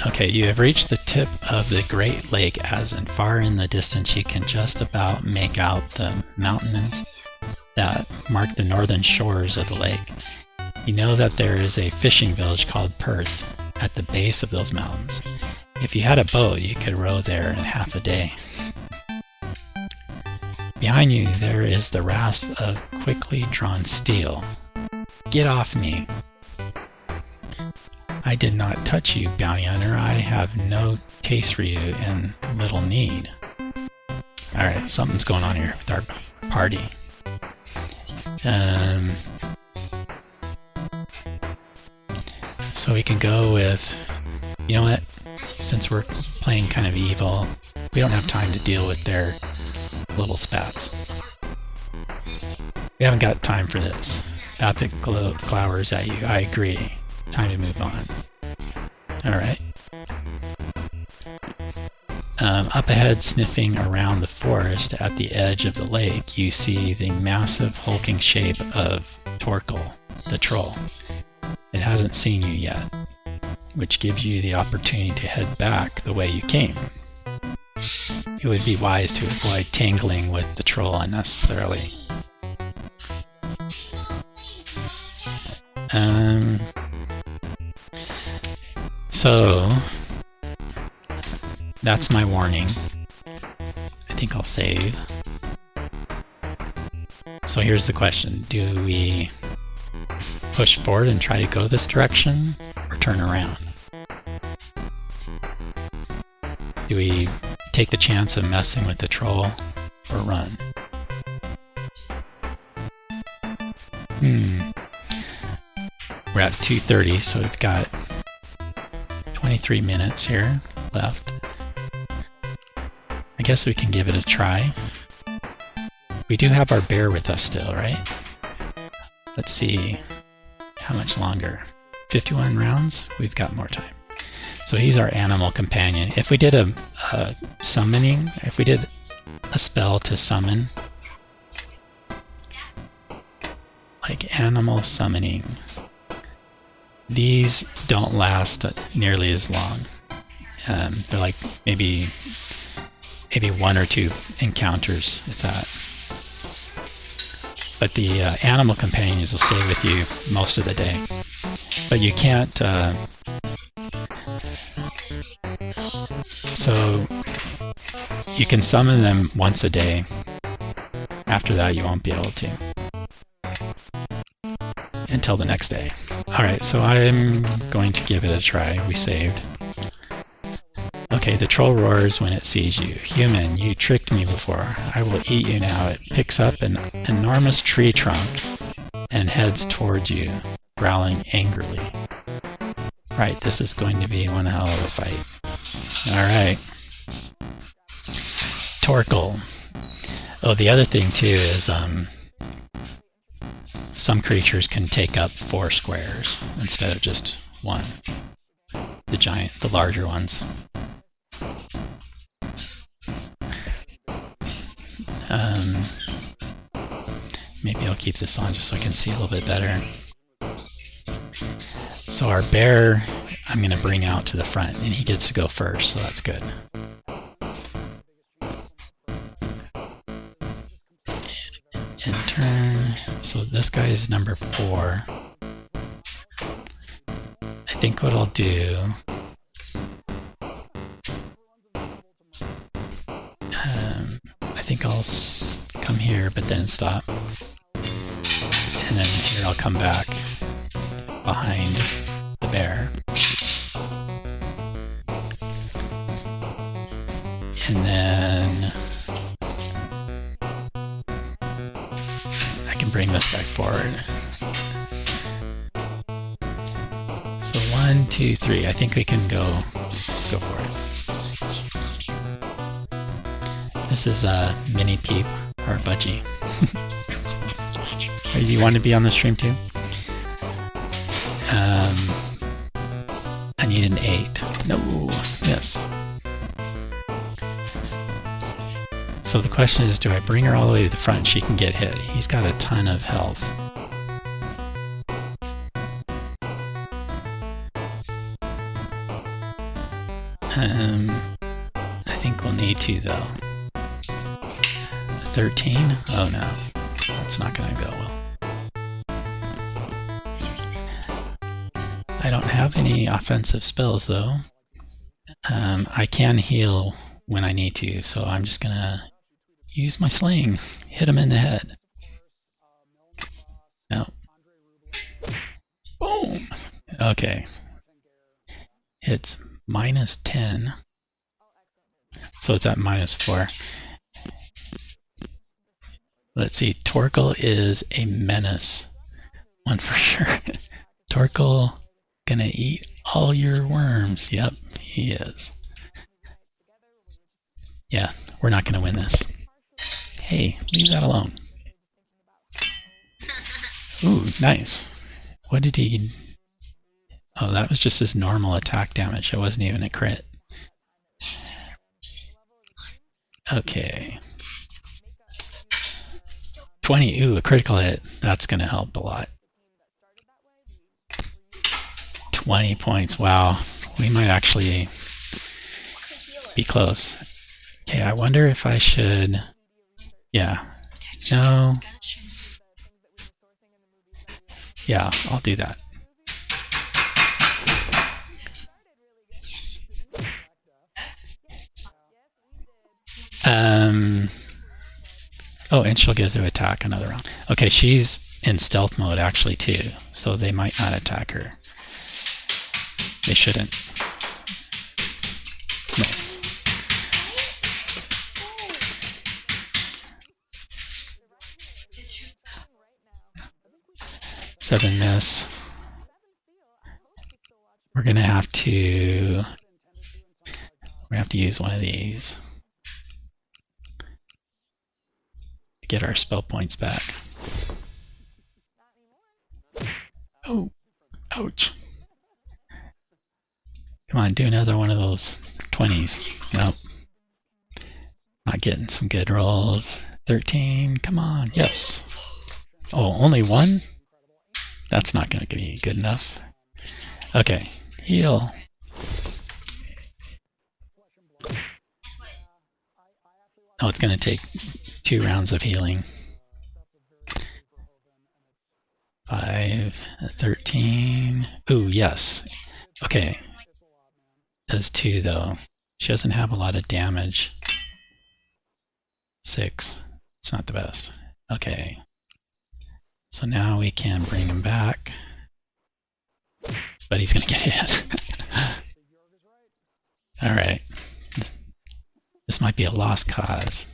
Okay, you have reached the tip of the Great Lake Azan. Far in the distance, you can just about make out the mountains that mark the northern shores of the lake. You know that there is a fishing village called Perth at the base of those mountains. If you had a boat, you could row there in half a day. Behind you, there is the rasp of quickly drawn steel. Get off me! I did not touch you, bounty hunter. I have no taste for you and little need. Alright, something's going on here with our party. So we can go with, you know what, since we're playing kind of evil, we don't have time to deal with their little spats. We haven't got time for this. That glowers at you. I agree. Time to move on. Alright. Up ahead, sniffing around the forest at the edge of the lake, you see the massive hulking shape of Torkel, the troll. It hasn't seen you yet, which gives you the opportunity to head back the way you came. It would be wise to avoid tangling with the troll unnecessarily. So that's my warning. I think I'll save. So here's the question. Do we push forward and try to go this direction, or turn around? Do we take the chance of messing with the troll, or run? We're at 2:30, so we've got 23 minutes here left. I guess we can give it a try. We do have our bear with us still, right? Let's see how much longer. 51 rounds? We've got more time. So he's our animal companion. If we did a summoning, if we did a spell to summon, like animal summoning, these don't last nearly as long. They're like maybe maybe 1 or 2 encounters, if that. But the animal companions will stay with you most of the day. But you can't... so you can summon them once a day. After that, you won't be able to. Until the next day. Alright, so I'm going to give it a try. We saved. Okay, the troll roars when it sees you. Human, you tricked me before. I will eat you now. It picks up an enormous tree trunk and heads towards you, growling angrily. Right, this is going to be one hell of a fight. Alright. Torkoal. Oh, the other thing too is some creatures can take up 4 squares instead of just 1. The larger ones. Maybe I'll keep this on just so I can see a little bit better. So our bear, I'm going to bring out to the front, and he gets to go first, so that's good. And turn. So this guy is number 4. I think what I'll do... I think I'll come here, but then stop. And then here I'll come back behind the bear. And then I can bring this guy forward. So 1, 2, 3. I think we can go for it. This is a mini peep or budgie. Do you want to be on the stream too? I need an 8. No, yes. So the question is, do I bring her all the way to the front? She can get hit. He's got a ton of health. I think we'll need to though. 13? Oh no, that's not gonna go well. I don't have any offensive spells though. I can heal when I need to, so I'm just gonna use my sling. Hit him in the head. No. Boom! Okay. It's -10. So it's at -4. Let's see, Torkoal is a menace. One for sure. Torkoal gonna eat all your worms. Yep, he is. Yeah, we're not gonna win this. Hey, leave that alone. Ooh, nice. What did he... Oh, that was just his normal attack damage. It wasn't even a crit. Okay. 20. Ooh, a critical hit. That's going to help a lot. 20 points. Wow. We might actually be close. Okay, I wonder if I should... Yeah. No. Yeah, I'll do that. Oh, and she'll get to attack another round. Okay, she's in stealth mode actually too, so they might not attack her. They shouldn't. Nice. Seven miss. We're gonna have to use one of these to get our spell points back. Oh, ouch. Come on, do another one of those 20s. Nope. Not getting some good rolls. 13, come on, yes. Oh, only one? That's not going to be good enough. Okay, heal. Oh, it's going to take 2 rounds of healing. 5, 13. Ooh, yes. Okay. Does 2 though. She doesn't have a lot of damage. 6. It's not the best. Okay. So now we can bring him back. But he's going to get hit. Alright. This might be a lost cause.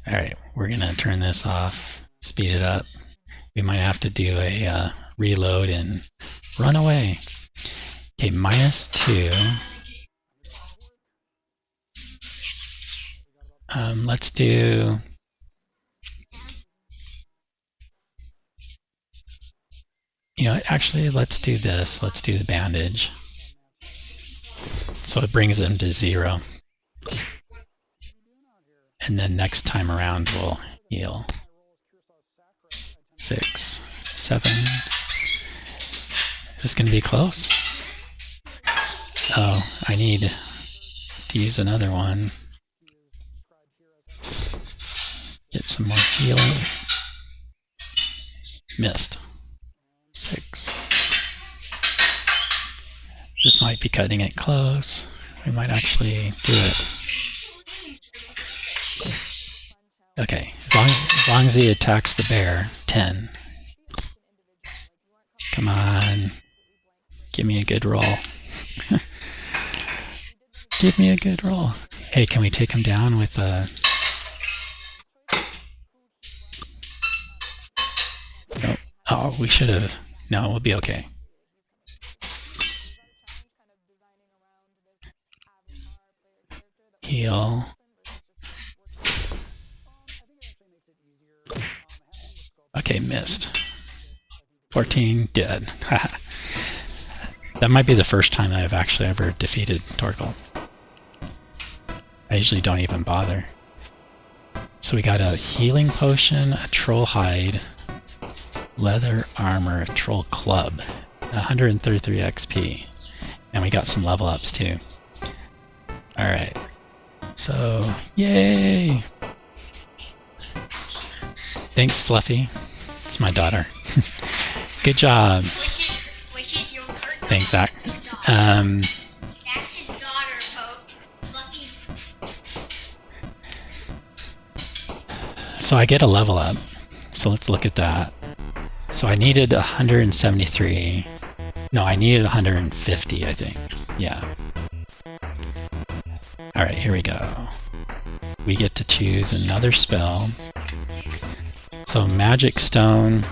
Alright, we're going to turn this off, speed it up. We might have to do a reload and run away. Okay, -2. Let's do... You know, actually, let's do this. Let's do the bandage. So it brings him to 0. And then next time around, we'll heal. 6, 7. Is this going to be close? Oh, I need to use another one. Get some more healing. Missed. 6. This might be cutting it close. We might actually do it. Okay, as long as he attacks the bear. 10. Come on. Give me a good roll. Give me a good roll. Hey, can we take him down with a... Nope. Oh, we should have. No, we'll be okay. Heal. Okay, missed. 14, dead. That might be the first time I've actually ever defeated Torgal. I usually don't even bother. So we got a healing potion, a troll hide, leather armor, a troll club, 133 XP. And we got some level ups too. Alright. So, yay! Thanks, Fluffy. It's my daughter. Good job. Which is your partner. Thanks, Zach. That's his daughter, folks. Fluffy's. So I get a level up. So let's look at that. So I needed 173. No, I needed 150, I think. Yeah. Alright, here we go. We get to choose another spell. So Magic Stone.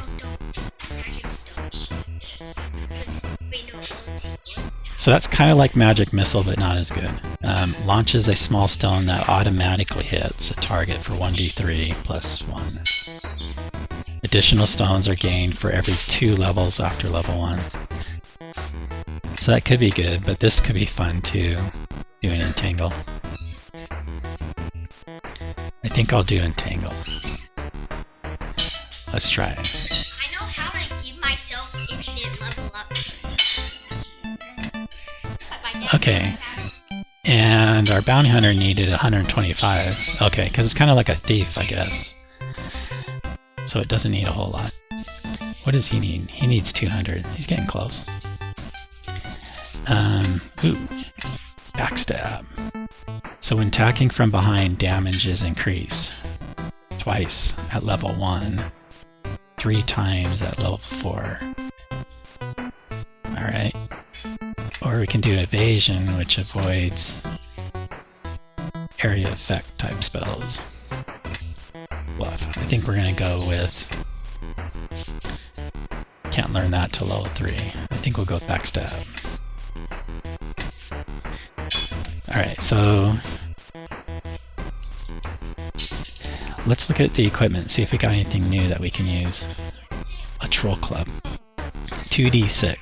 So that's kind of like Magic Missile, but not as good. Launches a small stone that automatically hits a target for 1d3 plus 1. Additional stones are gained for every 2 levels after level 1. So that could be good, but this could be fun too, doing Entangle. I think I'll do Entangle. Let's try it. I know how to give myself infinite level ups. Okay. And our bounty hunter needed 125. Okay, because it's kind of like a thief, I guess. So it doesn't need a whole lot. What does he need? He needs 200. He's getting close. Ooh. Backstab. So when attacking from behind, damage is increased. Twice at level 1. 3 times at level 4. Alright. Or we can do evasion, which avoids area effect type spells. Bluff. I think we're gonna go with... Can't learn that till level 3. I think we'll go with backstab. Alright, so... Let's look at the equipment, see if we got anything new that we can use. A troll club. 2d6.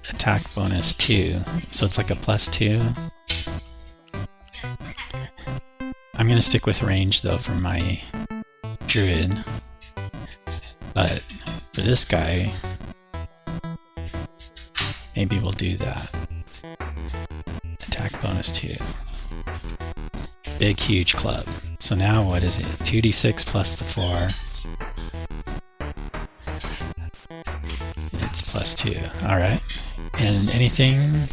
Attack bonus 2. So it's like a +2. I'm gonna stick with range though for my druid. But For this guy, maybe we'll do that. Attack bonus 2. Big, huge club. So now what is it? 2d6 plus the 4. It's plus 2. Alright. And anything?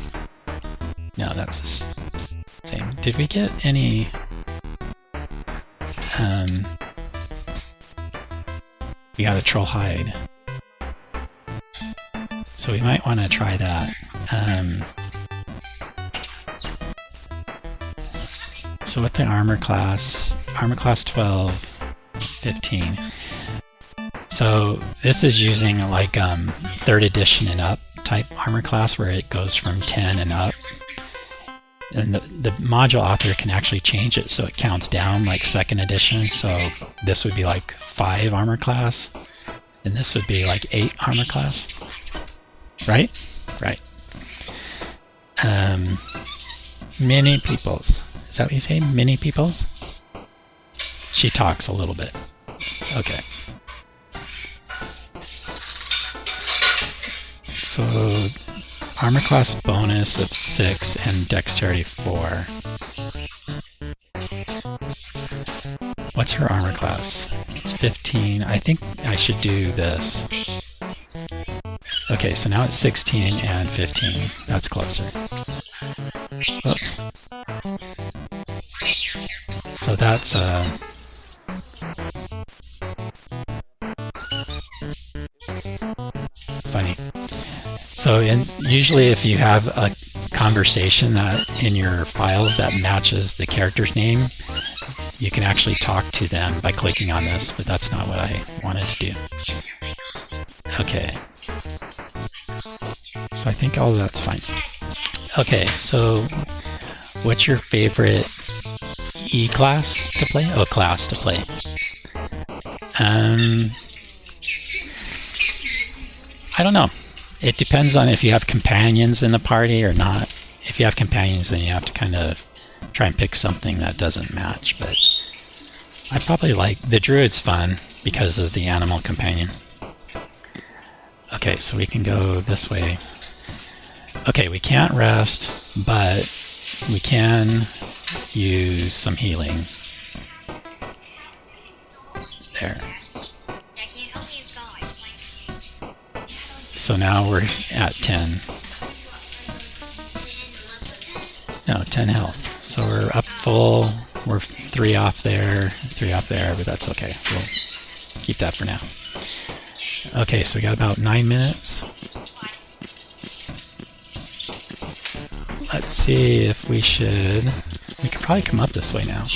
No, that's the same. Did we get any... we got a troll hide. So we might want to try that. So with the armor class 12, 15. So this is using like 3rd edition and up type armor class where it goes from 10 and up. And the module author can actually change it so it counts down like 2nd edition. So this would be like 5 armor class, and this would be like 8 armor class. Right? Right. Mini peoples. Is that what you say? Mini peoples? She talks a little bit. Okay. So, armor class bonus of 6 and dexterity 4. What's her armor class? It's 15. I think I should do this. Okay, so now it's 16 and 15. That's closer. Oops. So that's funny. So usually if you have a conversation that in your files that matches the character's name, you can actually talk to them by clicking on this, but that's not what I wanted to do. Okay. So I think all of that's fine. Okay, so what's your favorite class to play? Oh, class to play. I don't know. It depends on if you have companions in the party or not. If you have companions, then you have to kind of try and pick something that doesn't match, but I probably like the druid's fun because of the animal companion. Okay, so we can go this way. Okay, we can't rest, but we can use some healing. There. So now we're at 10. No, 10 health. So we're up full. We're 3 off there, 3 off there, but that's okay. We'll keep that for now. Okay, so we got about 9 minutes. Let's see if we should... We could probably come up this way now.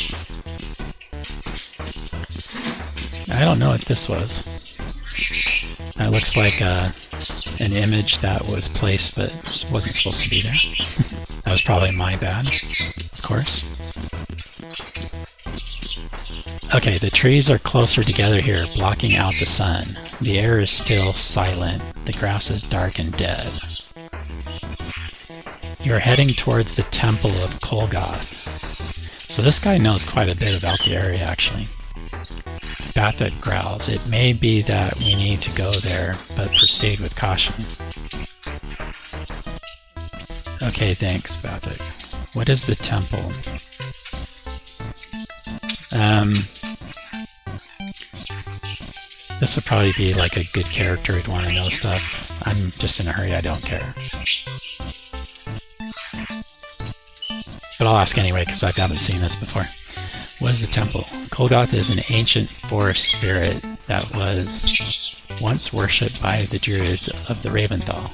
I don't know what this was. That looks like an image that was placed but wasn't supposed to be there. That was probably my bad, of course. Okay, the trees are closer together here, blocking out the sun. The air is still silent. The grass is dark and dead. You're heading towards the Temple of Kolgoth. So this guy knows quite a bit about the area, actually. Bathek growls. It may be that we need to go there, but proceed with caution. Okay, thanks, Bathek. What is the temple? This would probably be like a good character who'd want to know stuff. I'm just in a hurry, I don't care. But I'll ask anyway, because I haven't seen this before. What is the temple? Kolgoth is an ancient forest spirit that was once worshipped by the druids of the Raventhal.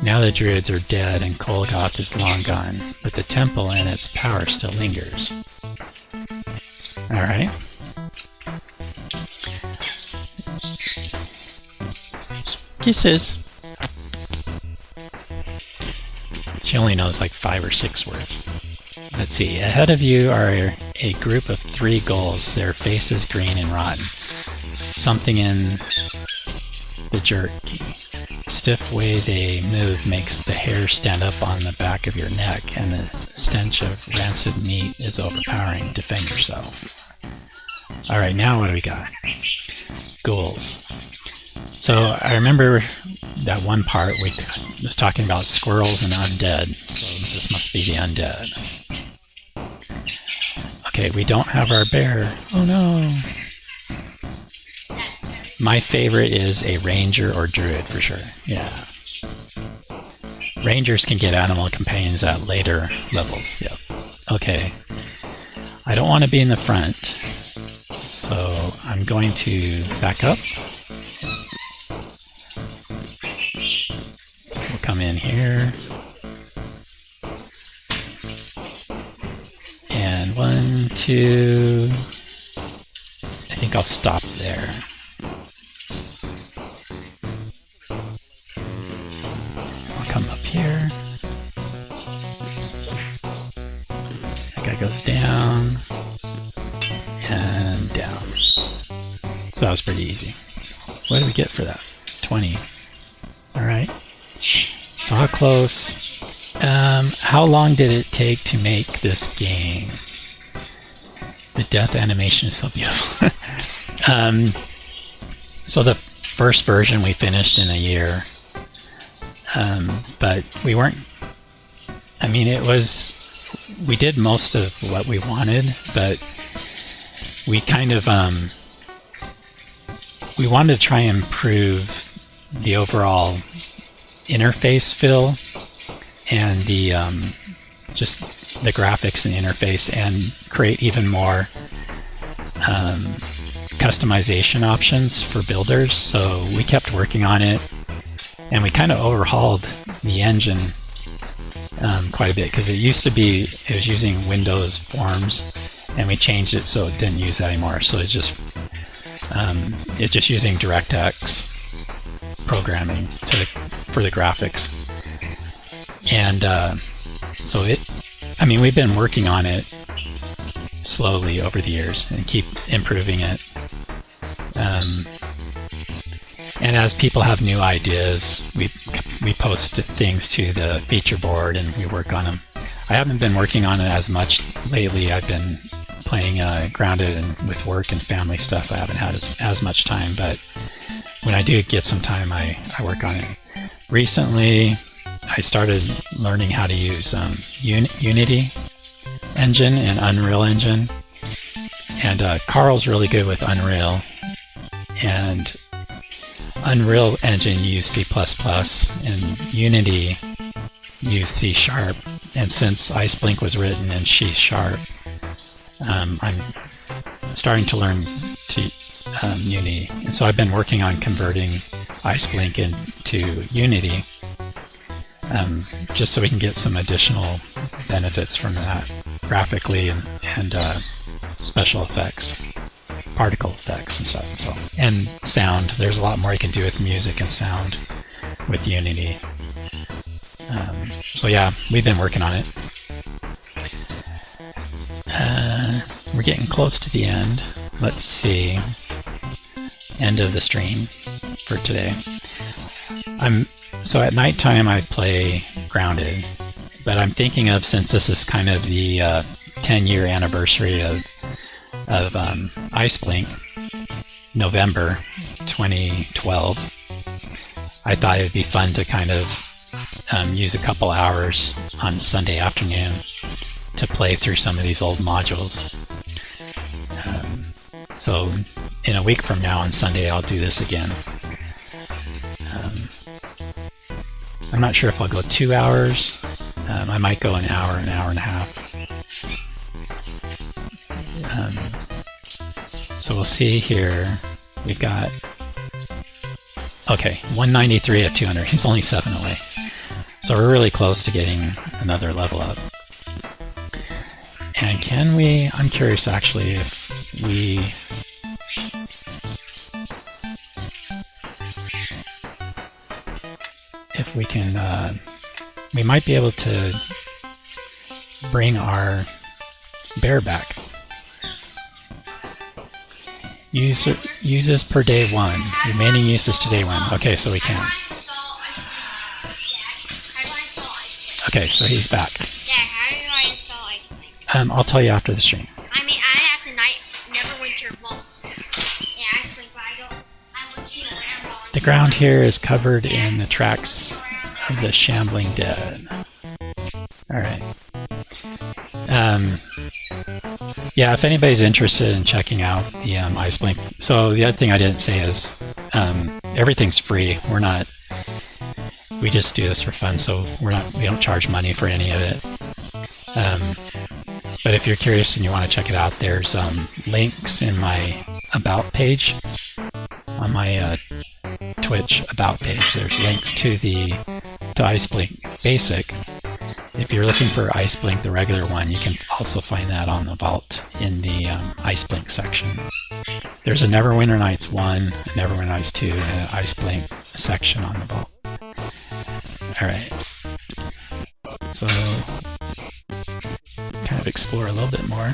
Now the druids are dead and Kolgoth is long gone, but the temple and its power still lingers. Alright. Kisses. She only knows like 5 or 6 words. Let's see. Ahead of you are a group of 3 ghouls. Their faces green and rotten. Something in the jerky, stiff way they move makes the hair stand up on the back of your neck, and the stench of rancid meat is overpowering. Defend yourself. Alright, now what do we got? Ghouls. So I remember that one part we was talking about squirrels and undead. So this must be the undead. Okay, we don't have our bear. Oh no. My favorite is a ranger or druid for sure. Yeah. Rangers can get animal companions at later levels. Yep. Okay. I don't want to be in the front. So I'm going to back up. We'll come in here. And 1, 2. I think I'll stop there. I'll come up here. That guy goes down. And down. So that was pretty easy. What did we get for that? 20. Alright. So how close? How long did it take to make this game? The death animation is so beautiful. So the first version we finished in a year. But we weren't... I mean, it was... We did most of what we wanted, but we kind of... we wanted to try and improve the overall interface feel and the just the graphics and interface, and create even more customization options for builders. So we kept working on it, and we kind of overhauled the engine quite a bit, because it was using Windows Forms, and we changed it so it didn't use that anymore. So it's just using DirectX programming for the graphics. And so we've been working on it slowly over the years and keep improving it. And as people have new ideas, we post things to the feature board and we work on them. I haven't been working on it as much lately. I've been playing Grounded, and with work and family stuff I haven't had as much time, but when I do get some time, I work on it. Recently I started learning how to use Unity engine and Unreal Engine, and Carl's really good with Unreal, and Unreal Engine use C++ and Unity use C#, and since IceBlink was written in C#, I'm starting to learn Unity, and so I've been working on converting IceBlink into Unity, just so we can get some additional benefits from that graphically and special effects, particle effects and stuff. So, and sound. There's a lot more you can do with music and sound with Unity. So yeah, we've been working on it. We're getting close to the end. Let's see. End of the stream for today. So at nighttime I play Grounded, but I'm thinking of, since this is kind of the 10-year anniversary of IceBlink, November 2012, I thought it'd be fun to kind of use a couple hours on Sunday afternoon to play through some of these old modules. So in a week from now on Sunday I'll do this again. I'm not sure if I'll go 2 hours. I might go an hour and a half. So we'll see here. We've got... Okay, 193 at 200. He's only 7 away. So we're really close to getting another level up. And can we... I'm curious actually if we... If we can... we might be able to bring our bear back. Uses per day 1. Remaining uses to day 1. Okay, so we can. Okay, so he's back. Dad, how do I install IceBlink? I'll tell you after the stream. I mean, I have the Neverwinter Vault. Yeah, IceBlink, but I'm looking around. The ground here is covered in the tracks of the shambling dead. All right. Yeah, if anybody's interested in checking out the IceBlink. So the other thing I didn't say is everything's free. We just do this for fun, so we don't charge money for any of it. But if you're curious and you want to check it out, there's links in my about page on my Twitch about page. There's links to IceBlink Basic. If you're looking for IceBlink, the regular one, you can also find that on the vault in the IceBlink section. There's a Neverwinter Nights 1, a Neverwinter Nights 2, and an IceBlink section on the vault. Alright. So, kind of explore a little bit more.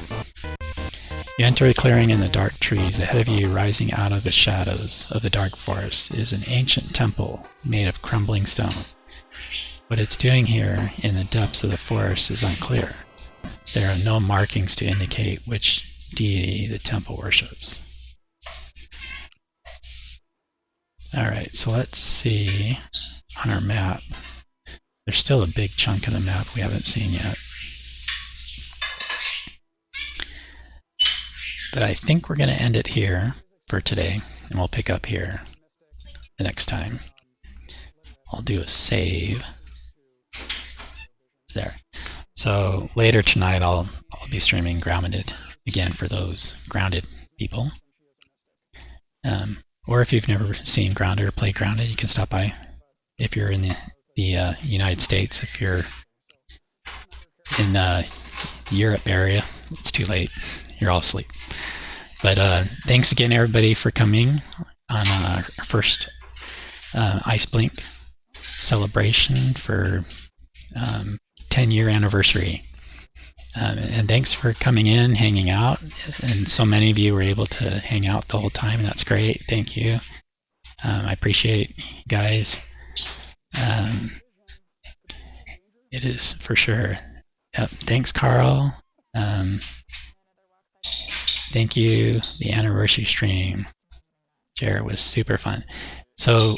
You enter a clearing in the dark trees. Ahead of you, rising out of the shadows of the dark forest, is an ancient temple made of crumbling stone. What it's doing here in the depths of the forest is unclear. There are no markings to indicate which deity the temple worships. Alright, so let's see on our map. There's still a big chunk of the map we haven't seen yet. But I think we're going to end it here for today, and we'll pick up here the next time. I'll do a save. There. So later tonight I'll be streaming Grounded again for those grounded people. Or if you've never seen Grounded or played Grounded, you can stop by. If you're in the United States, if you're in the Europe area, it's too late. You're all asleep. But thanks again, everybody, for coming on our first IceBlink celebration for 10-year anniversary. And thanks for coming in, hanging out. And so many of you were able to hang out the whole time. That's great. Thank you. I appreciate you guys. It is for sure. Yep. Thanks, Carl. Thank you. The anniversary stream, Jared, was super fun. So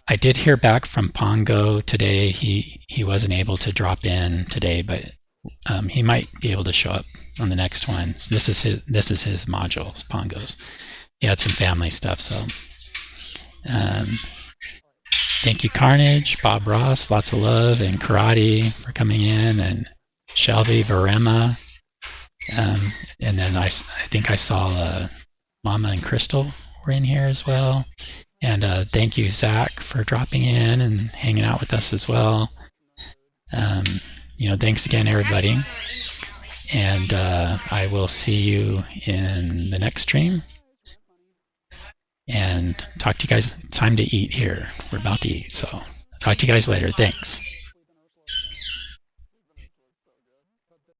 I did hear back from Pongo today. He wasn't able to drop in today, but he might be able to show up on the next one. So this is his modules, Pongo's. He had some family stuff, so thank you, Carnage, Bob Ross, lots of love, and Karate for coming in, and Shelby Varema. And then I think I saw Mama and Crystal were in here as well. And thank you, Zach, for dropping in and hanging out with us as well. Thanks again, everybody. And I will see you in the next stream. And talk to you guys. Time to eat here. We're about to eat. So talk to you guys later. Thanks.